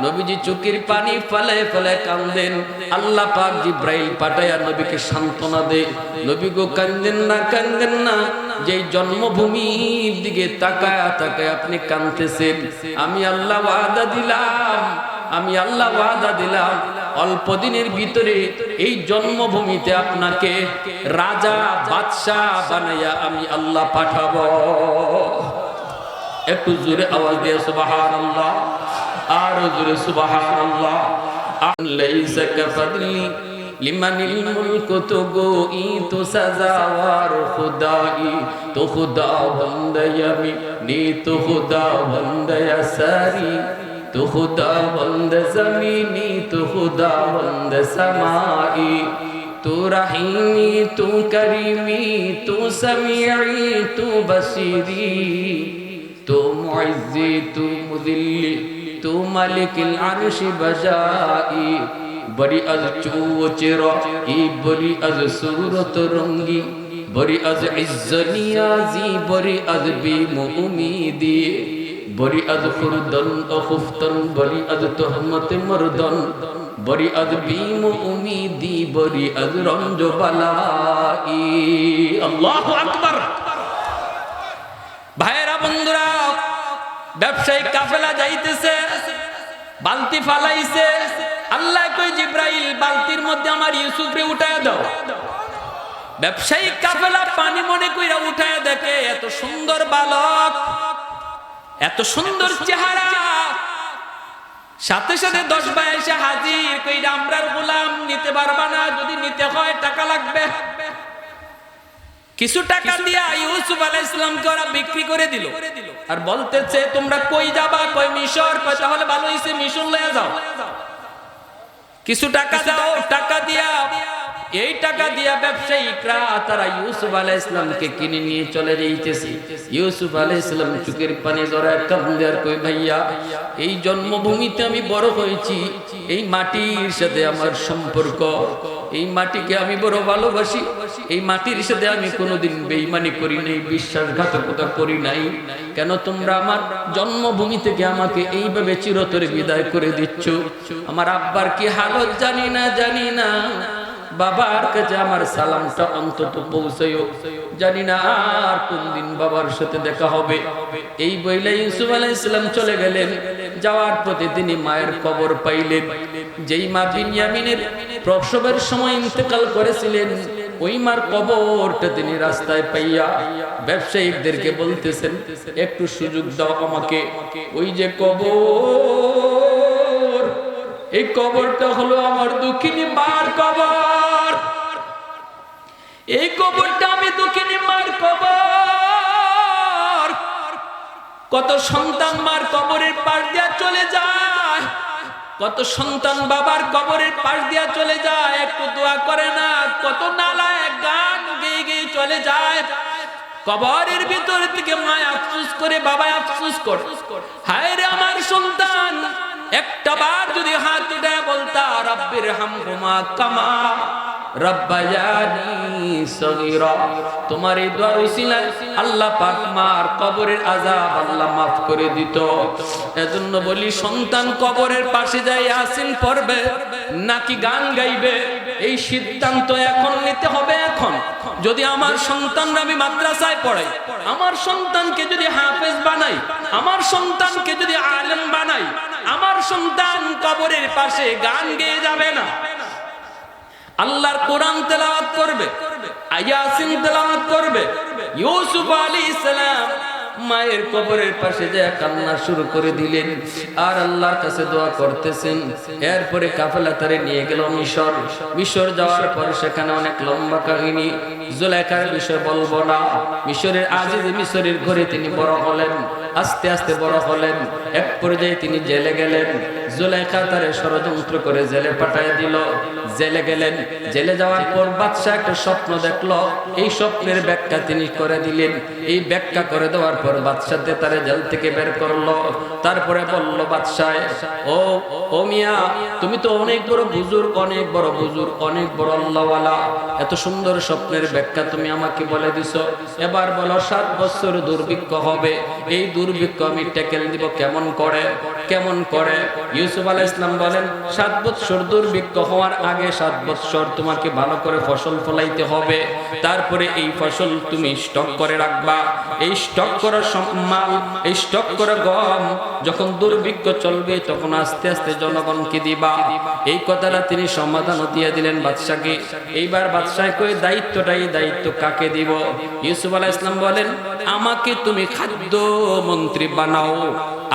নবীজি চোখের পানি ফেলে ফেলে কান্দেন। আল্লাহ পাক জিব্রাইল পাঠায়া নবীকে সান্ত্বনা দেয়, নবী গো কান্দেন না, কান্দেন না, যেই জন্মভূমির দিকে তাকায়া তাকায় আপনি কাঁদতেছেন, আমি আল্লাহ ওয়াদা দিলাম, আমি আল্লাহ ওয়াদা দিলাম, অল্প দিনের ভিতরে এই জন্মভূমিতে আপনাকে রাজা বাদশাহ বানাইয়া আমি আল্লাহ পাঠাবো। একটু জোরে আওয়াজ দিয়ে সুবহানাল্লাহ, আর জোরে সুবহানাল্লাহ। লাইসা কাফাদলি লিমানিল মুলকু তো গোই তো সাজাওয়ার খুদাই, তো খুদা বন্দায়ামি নি, তো খুদা বন্দায়া সারি, تو خدا بند زمینی تو خدا بند سمائی، تو رحیمی تو کریمی تو سمیعی تو بصیری، تو معزی تو مذلی تو ملک العرش بجائی، بڑی از چوچرا ای بڑی از صورت رنگی، بڑی از عز نیازی بڑی از بیم امیدی، বড়ি আজ খুরদন ও খুফতন, বড়ি আজ তোহমত মরদন, বড়ি আজ বিম উমিদি, বড়ি আজ রঞ্জ বালাই। আল্লাহু আকবার। ভাইরা বন্ধুরা, ব্যবসায়িক কাফেলা যাইতেছে, বালতি ফালাইছে, আল্লাহ কই জিব্রাইল বালতির মধ্যে আমার ইউসুফরে উঠায় দাও। ব্যবসায়িক কাফেলা পানি মনে কইরা উঠায় দেখে এত সুন্দর বালক, এত সুন্দর চেহারা, সাথে সাথে 10 ভাই এসে হাজির, কইরা আমরার গোলাম, নিতে পারবা না, যদি নিতে হয় টাকা লাগবে। কিছু টাকা দিয়া ইউসুফ আলাইহিস সালামকে ওরা বিক্রি করে দিল, আর বলতেছে তোমরা কই যাবা? কই মিশর। কই তাহলে ভালো হইছে, মিশর লয়ে যাও, কিছু টাকা দাও। টাকা দিয়া, এই টাকা দিয়া ব্যবসায়িকরা তারা ইউসুফ আলাইহিস সালামকে কিনে নিয়ে চলে যাইতেছে। ইউসুফ আলাইহিস সালাম চোখের পানি জড়ায় কান্দে আর কই, ভাইয়া এই জন্মভূমিতে আমি বড় হয়েছি, এই মাটির সাথে আমার সম্পর্ক, এই মাটিকে আমি বড় ভালোবাসি, এই মাটির সাথে আমি কোনোদিন বেঈমানি করি নাই, বিশ্বাসঘাতকতা করি নাই, কেন তোমরা আমার জন্মভূমি থেকে আমাকে এইভাবে চিরতরে বিদায় করে দিচ্ছ? আমার আব্বার কি হালত জানি না, জানি না, বাবার কাছে আমার সালামটা অন্তত পৌঁছায়ও, জানি না আর কোন দিন বাবার সাথে দেখা হবে। এই বইলে ইউসুফ আলাইহিস সালাম চলে গেলেন। যাওয়ার পথে তিনি মায়ের কবর পাইলেন, যেই মা বিনয়ামিনের প্রসবের সময় ইন্তেকাল করেছিলেন, ওই মার কবরটা তিনি রাস্তায় পাইয়া ব্যবসায়িকদেরকে বলতেছেন, একটু সুযোগ দাও আমাকে। ওই যে কবর, এই কবরটা হলো আমার দুঃখিনী মার কবর, এই কবরটা আমি দুঃখিনী মার কবর। কত সন্তান মার কবরের পাশ দিয়া চলে যায়, কত সন্তান বাবার কবরের পাশ দিয়া চলে যায়, একটু দোয়া করে না, কত নালায় গান গেয়ে গেয়ে চলে যায়। কবরের ভিতর থেকে মা আফসোস করে, বাবা আফসোস করে, হায় রে আমার সন্তান, একটা বার যদি হাত উঠায় বলতা রাব্বির হামহুমা কামা রাব্বায়ানি সগীরা, তোমার এই দোয়ার উসিলায় আল্লাহ পাক মার কবরের আযাব আল্লাহ মাফ করে দিত। এজন্য বলি, সন্তান কবরের পাশে যায় ইয়াসিন পড়বে নাকি গান গাইবে, এই সিদ্ধান্ত এখন নিতে হবে। এখন যদি আমার সন্তানরা আমি মাদ্রাসায় পড়াই, আমার সন্তানকে যদি হাফেজ বানাই, আমার সন্তানকে যদি আলেম বানাই, আমার সন্তান কবরের পাশে গান গেয়ে যাবে না, আল্লাহর কোরআন তেলাওয়াত করবে, ইয়াসিন তেলাওয়াত করবে। ইউসুফ আলাইহিস সালাম মায়ের কবরের পাশে যায় কান্না শুরু করে দিলেন আর আল্লাহর কাছে দোয়া করতেছেন। এরপরে কাফেলা তারে নিয়ে গেল মিশর। মিশর যাওয়ার পর সেখানে অনেক লম্বা কাহিনী, জুলাইখার বিষয় বলবো না। মিশরের আজিজ মিশরের ঘরে তিনি বড় হলেন, আস্তে আস্তে বড় হলেন। এক পর্যায়ে তিনি জেলে গেলেন। জুলাইখা তারে ষড়যন্ত্র করে জেলে পাঠায় দিল। জেলে গেলেন। জেলে যাওয়ার পর বাদশা একটা স্বপ্ন দেখলো, এই স্বপ্নের ব্যাখ্যা তিনি করে দিলেন। এই ব্যাখ্যা করে দেওয়ার পর বাদশাতে তারে জেল থেকে বের করলো। তারপরে বলল বাদশা, ও মিয়া, তুমি তো অনেক বড় বুজুর্গ, অনেক বড় বুজুর্গ, অনেক বড় আল্লাহওয়ালা, এত সুন্দর স্বপ্নের ব্যাখ্যা তুমি আমাকে বলে দিছো। এবার বলো 7 বছর দুর্ভিক্ষ হবে, এই দুর্ভিক্ষ আমি ট্যাকেল দিব কেমন করে, কেমন করে? ইউসুফ আলাইহিস সালাম বলেন, 7 বছর দুর্ভিক্ষ হওয়ার আগে 7 বছর তোমাকে ভালো করে ফসল ফলাইতে হবে। তারপরে এই ফসল তুমি স্টক করে রাখবা। এই স্টক করা মাল, এই স্টক করা গম যখন দুর্ভিক্ষ চলবে তখন আস্তে আস্তে জনগণকে দিবা। এই কথাটা তিনি সমাধান দিয়ে দিলেন বাদশাকে। এইবার বাদশাহ কই দায়িত্বটাই দায়িত্ব কাকে দিব? ইউসুফ আলাইহিস সালাম বলেন, আমাকে তুমি খাদ্য মন্ত্রী বানাও,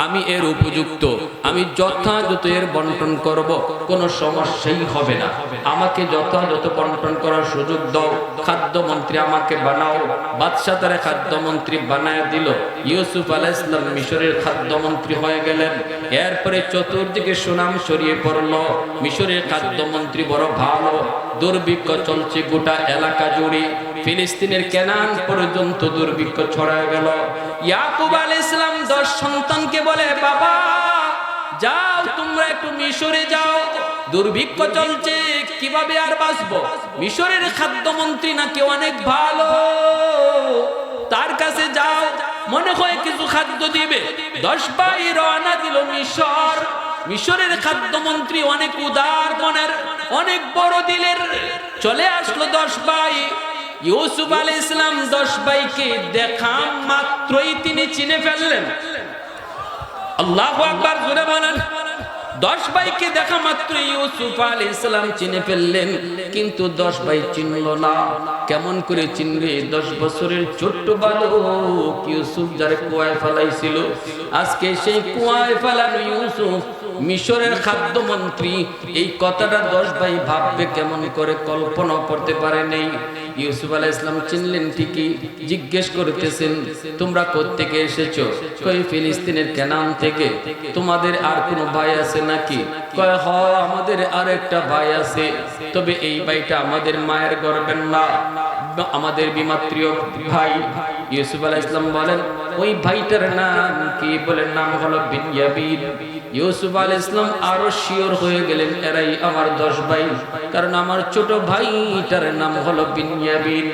আমি এর উপযুক্ত, আমি যথাযথ এর বন্টন করব, কোনো সমস্যাই হবে না। আমাকে যথাযথ বন্টন করার সুযোগ দাও, খাদ্যমন্ত্রী আমাকে বানাও। বাদশা তারা খাদ্যমন্ত্রী বানায় দিল। ইউসুফ আলাইহিস সালাম মিশরের খাদ্যমন্ত্রী হয়ে গেলেন। এরপরে চতুর্দিকে সুনাম ছড়িয়ে পড়ল, মিশরের খাদ্যমন্ত্রী বড় ভালো। দুর্ভিক্ষ চলছে গোটা এলাকা জুড়ে, ফিলিস্তিনের কেনান পর্যন্ত দুর্ভিক্ষ ছড়ায় গেল। ইয়াকুব আলাইহিস সালাম 10 সন্তানকে বলে, বাবা যাও তোমরা একটু মিশরে যাও, দুর্ভিক্ষ চলছে, কিভাবে আর বাঁচবো? মিশরের খাদ্যমন্ত্রী নাকি অনেক ভালো, তার কাছে যাও, মনে হয় কিছু খাদ্য দিবে। 10 ভাই রওনা দিল মিশর। মিশরের খাদ্যমন্ত্রী অনেক উদার মনের, অনেক বড় দিলের। চলে আসলো 10 ভাই। ইউসুফ আলাইহিস সালাম 10 ভাইকে দেখা মাত্রই তিনি চিনে ফেললেন। আল্লাহু আকবার, জোরে বলেন। 10 ভাইকে দেখা মাত্র ইউসুফ আলাইহিস সালাম চিনে ফেললেন, কিন্তু 10 ভাই চিনল না। কেমন করে চিনবে? 10 বছরের ছোট্ট বালক ইউসুফ যারে কুয়ায় ফেলাইছিল, আজকে সেই কুয়ায় ফেলানো ইউসুফ মিশরের খাদ্যমন্ত্রী। এই কথাটা 10 ভাই ভাববে কেমন করে, কল্পনা করতে পারে নাই। ইউসুফ আলাইহিস সালাম চিনলেন ঠিকই। জিজ্ঞেস করতেছেন, তোমরা কোত্থেকে এসেছো? কই ফিলিস্তিনের কেনান থেকে। তোমাদের আর কোনো ভাই আছে নাকি? কয় হ, আমাদের আরেকটা ভাই আছে, তবে এই ভাইটা আমাদের মায়ের গর্ভের না, আমাদের বিমাত্রীয় ভাই। ইউসুফ আলাইহিস সালাম বলেন, ওই ভাইটার নাম কি? বলেন, নাম হলো বিনয়ামিন। ইউসুফ আলাইহিস সালাম আরো শিওর হয়ে গেলেন, এরাই আমার 10 ভাই, কারণ আমার ছোট ভাইটার নাম হলো বিনয়ামিন।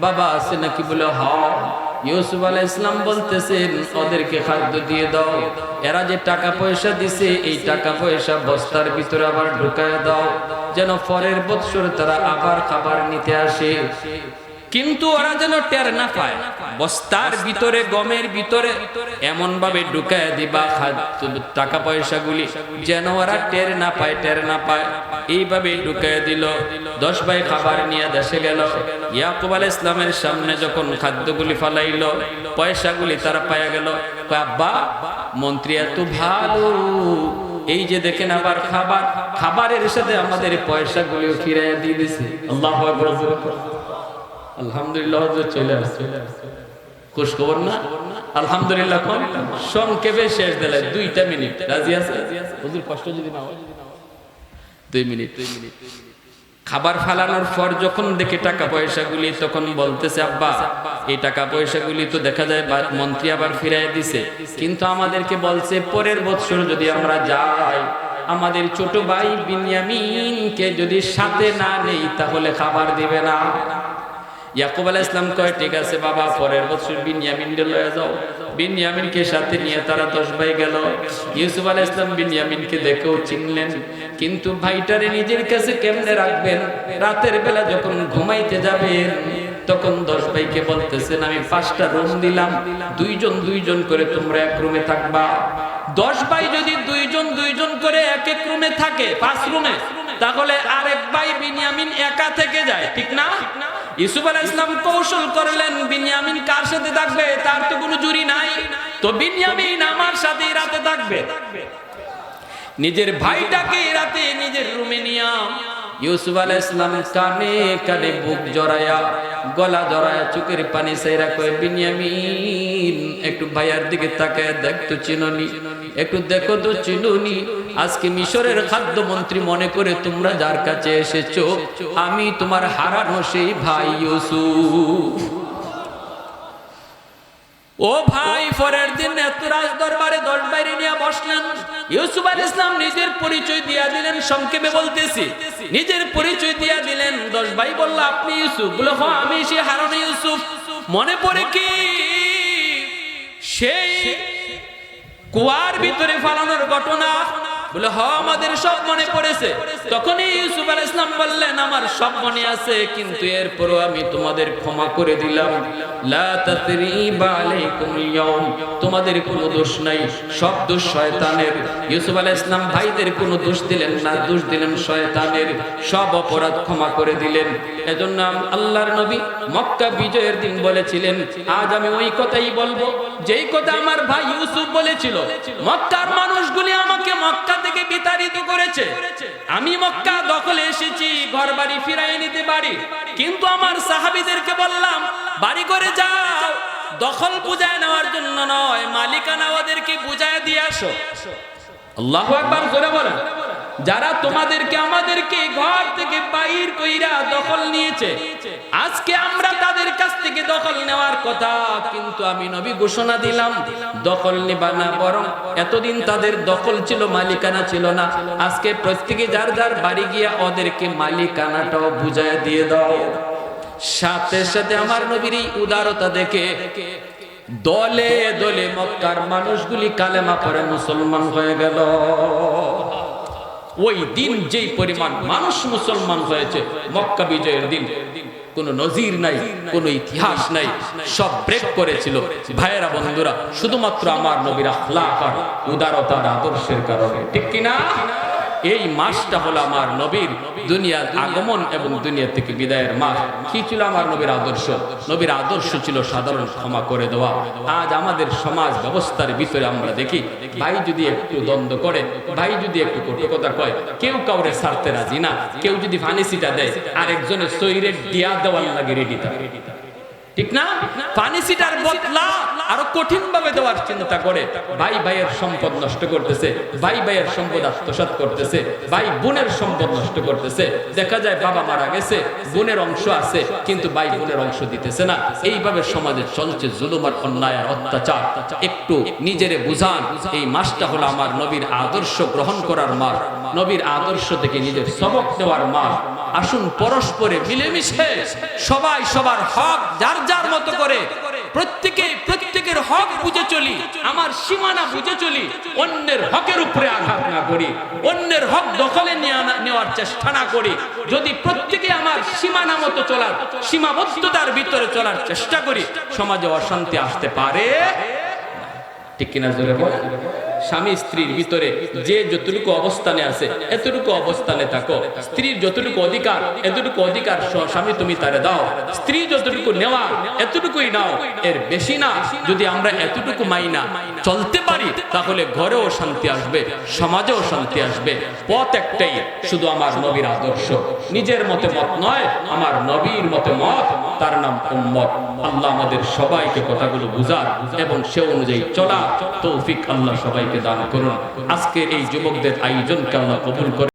বাবা আছে নাকি? বলে হ্যাঁ। ইউসুফ আলাইহিস সালাম বলতেছেন, ওদেরকে খাদ্য দিয়ে দাও। এরা যে টাকা পয়সা দিছে, এই টাকা পয়সা বস্তার ভিতরে আবার ঢুকায় দাও, যেন পরের বছর তারা আবার খাবার নিতে আসে। কিন্তু ওরা যেন টের না পায়। বস্তার ভিতরে, গমের ভিতরে এমন ভাবে ঢুকায় দিবা টাকা পয়সাগুলি, যেন ওরা টের না পায়, টের না পায়। এইভাবে ঢুকায় দিল। 10 ভাই খাবার নিয়ে দেশে গেল। ইয়াকুব আলাইহিস সালামের সামনে যখন খাদ্যগুলি ফালাইল, পয়সাগুলি তারা পায়া গেল। আব্বা, মন্ত্রী এত ভালো, এই যে দেখেন আবার খাবারের সাথে আমাদের পয়সাগুলিও ফিরাইয়া দিয়ে দিছে। আল্লাহু আকবার। আলহামদুলিল্লাহ, চলে আসছে। খুশ খবর না? আলহামদুলিল্লাহ। সংক্ষেপে শেষ দিলে 2টা মিনিট। রাজি আছে? হুজুর কষ্ট যদি না হয় 2 মিনিট। খাবার ফালানোর পর যখন দেখে টাকা পয়সাগুলি, তখন বলতেছে আব্বা এই টাকা পয়সাগুলি তো দেখা যায় মন্ত্রী আবার ফিরাই দিছে, কিন্তু আমাদেরকে বলছে পরের বছর যদি আমরা যাই আমাদের ছোট ভাই বিনয়ামিনকে যদি সাথে না নেই তাহলে খাবার দিবে না। ইয়াকুব আলাইহিস সালাম কয় ঠিক আছে বাবা, পরের বছর বিনয়ামিনকে লয়ে যাও। বিনয়ামিনকে সাথে নিয়ে তারা 10 ভাই গেল। ইউসুফ আলাইহিস সালাম বিনয়ামিনকে দেখেও চিনলেন, কিন্তু ভাইটারে নিজের কাছে কেমনে রাখবেন? রাতের বেলা যখন ঘুমাইতে যাবেন তখন 10 ভাইকে বলতেছেন আমি 5টা রুম দিলাম, দুইজন করে তোমরা এক রুমে থাকবা। 10 ভাই যদি দুইজন করে এক এক রুমে থাকে 5 রুমে, তাহলে আরেক ভাই বিনয়ামিন একা থেকে যায়, ঠিক না? ইউসুফ আলাইহিস সালাম কৌশল করলেন বিনয়ামিন কার সাথে থাকবে, তার তো কোনো জুরি নাই, তো বিনয়ামিন আমার সাথেই রাতে থাকবে। নিজের ভাইটাকে রাতে নিজের রুমে নিয়া ইউসুফ আলাইহিস সালাম কানে কানে বুক জড়ায়া গলা জড়ায়া চোখের পানি সাইরা কয় বিনয়ামিন একটু ভাইয়ার দিকে তাকায় দেখ তো চিননি, একটু দেখো তো চিনুনি। আজকে মিশরের খাদ্যমন্ত্রী মনে করে তোমরা যার কাছে এসেছো আমি তোমার হারানো সেই ভাই ইউসুফ। ও ভাই, পরের দিন এত রাজ দরবারে 10 বাইরে নিয়ে বসলেন। ইউসুফ আলাইহিস সালাম নিজের পরিচয় দিয়া দিলেন, সংক্ষেপে বলতেছি নিজের পরিচয় দিয়া দিলেন। 10 ভাই বলল আপনি ইউসুফ? বলে হ্যাঁ আমি সেই হারানো ইউসুফ। মনে পড়ে কি সেই কুয়ার ভিতরে ফালানোর ঘটনা? বলে হ আমাদের সব মনে পড়েছে। তখনই ইউসুফ আলাইহিস সালাম বললেন আমার সব মনে আছে, কিন্তু এরপরও আমি তোমাদের ক্ষমা করে দিলাম। লা তাসরিবা আলাইকুমুল ইয়াউম, তোমাদের কোনো দোষ নাই, সব দোষ শয়তানের। ইউসুফ আলাইহিস সালাম ভাইদের কোনো দোষ দিলেন না, দোষ দিলেন শয়তানের। সব অপরাধ ক্ষমা করে দিলেন। এজন্য আল্লাহর নবী মক্কা বিজয়ের দিন বলেছিলেন আজ আমি ওই কথাই বলবো যেই কথা আমার ভাই ইউসুফ বলেছিল। মক্কার মানুষগুলি আমাকে মক্কা থেকে বিতাড়িত করেছে, আমি মক্কা দখলে এসেছি, ঘর বাড়ি ফিরাই নিতে পারি, কিন্তু আমার সাহাবীদেরকে বললাম বাড়ি করে যাও, দখল বুঝায় নেওয়ার জন্য নয়, মালিকানা ওদেরকে বুঝায় দিয়ে আসো। আল্লাহু আকবার, জোরে বলেন। যারা তোমাদেরকে আমাদেরকে ঘর থেকে বাইর কইরা দখল নিয়েছে, আজকে আমরা তাদের কাছ থেকে দখল নেওয়ার কথা, কিন্তু আমি নবী ঘোষণা দিলাম দখল নিবা না, বরং এতদিন তাদের দখল ছিল, মালিকানা ছিল না। আজকে প্রত্যেকে যার যার বাড়ি গিয়া ওদেরকে মালিকানাটাও বুঝায় দিয়ে দাও। সাথে সাথে আমার নবীর এই উদারতা দেখে দলে দলে মক্কার মানুষগুলি কালেমা পড়ে মুসলমান হয়ে গেল। ওই দিন যেই পরিমাণ মানুষ মুসলমান হয়েছে মক্কা বিজয়ের দিন, কোনো নজির নাই, কোনো ইতিহাস নাই, সব ব্রেক করেছিল। ভাইয়েরা বন্ধুরা, শুধুমাত্র আমার নবীর আখলাক আর উদারতার আদর্শের কারণে, ঠিক কিনা? এই মাসটা হলো আমার নবীর দুনিয়ার আগমন এবং দুনিয়া থেকে বিদায়ের মাস। কি ছিল আমার নবীর আদর্শ? নবীর আদর্শ ছিল সাধারণ ক্ষমা করে দেওয়া। আজ আমাদের সমাজ ব্যবস্থার ভিতরে আমরা দেখি ভাই যদি একটু দ্বন্দ্ব করে, ভাই যদি একটু কটু কথা কয়, কেউ কাউরে ছাড়তে রাজি না, কেউ যদি ফানিসিটা দেয় আরেকজনের শরীরে দিয়া দেওয়ার লাগে রেডি থাকে, ঠিক না? ফানিসিটার বদলা আরো কঠিন ভাবে দেওয়ার চিন্তা করে। ভাই ভাইয়ের সম্পদ নষ্ট করতেছে, ভাই ভাইয়ের সম্পদ আত্মসাৎ করতেছে, ভাই বোনের সম্পদ নষ্ট করতেছে। দেখা যায় বাবা মারা গেছে, বোনের অংশ আছে, কিন্তু ভাই বোনের অংশ দিতেছে না। এইভাবে সমাজে চলছে জুলুম আর অন্যায় আর অত্যাচার। একটু নিজেরে বুঝান, এই মাসটা হলো আমার নবীর আদর্শ গ্রহণ করার মাস, নবীর আদর্শ থেকে নিজের সবক নেওয়ার মাস। আসুন পরস্পরে মিলেমিশে সবাই সবার হক যার যার মতো করে প্রত্যেকের হক বুঝে চলি, আমার সীমানা বুঝে চলি, অন্যের হকের উপরে আঘাত না করি, অন্যের হক দখলে নেওয়ার চেষ্টা না করি। যদি প্রত্যেকে আমার সীমানা মতো চলার, সীমাবদ্ধতার ভিতরে চলার চেষ্টা করি, সমাজে অশান্তি আসতে পারে, ঠিক কিনা জোরে বলেন? স্বামী স্ত্রীর ভিতরে যে যতটুকু অবস্থানে আছে এতটুকু অবস্থানে থাকো। স্ত্রীর যতটুকু অধিকার এতটুকু অধিকার স্বামী তুমি তারে দাও। স্ত্রী যতটুকু নেওয়া এতটুকুই নাও, এর বেশি না। যদি আমরা এতটুকু মাইনা চলতে পারি তাহলে ঘরেও শান্তি আসবে, সমাজেও শান্তি আসবে। পথ একটাই, শুধু আমার নবীর আদর্শ, নিজের মতে মত নয়, আমার নবীর মতে মত, তার নাম উম্মত। আল্লাহ আমাদের সবাইকে কথাগুলো বুঝার এবং সে অনুযায়ী চলা তৌফিক আল্লাহ সবাইকে দান করুন। আজকের এই যুবকদের আয়োজনকে আল্লাহ কবুল করুন।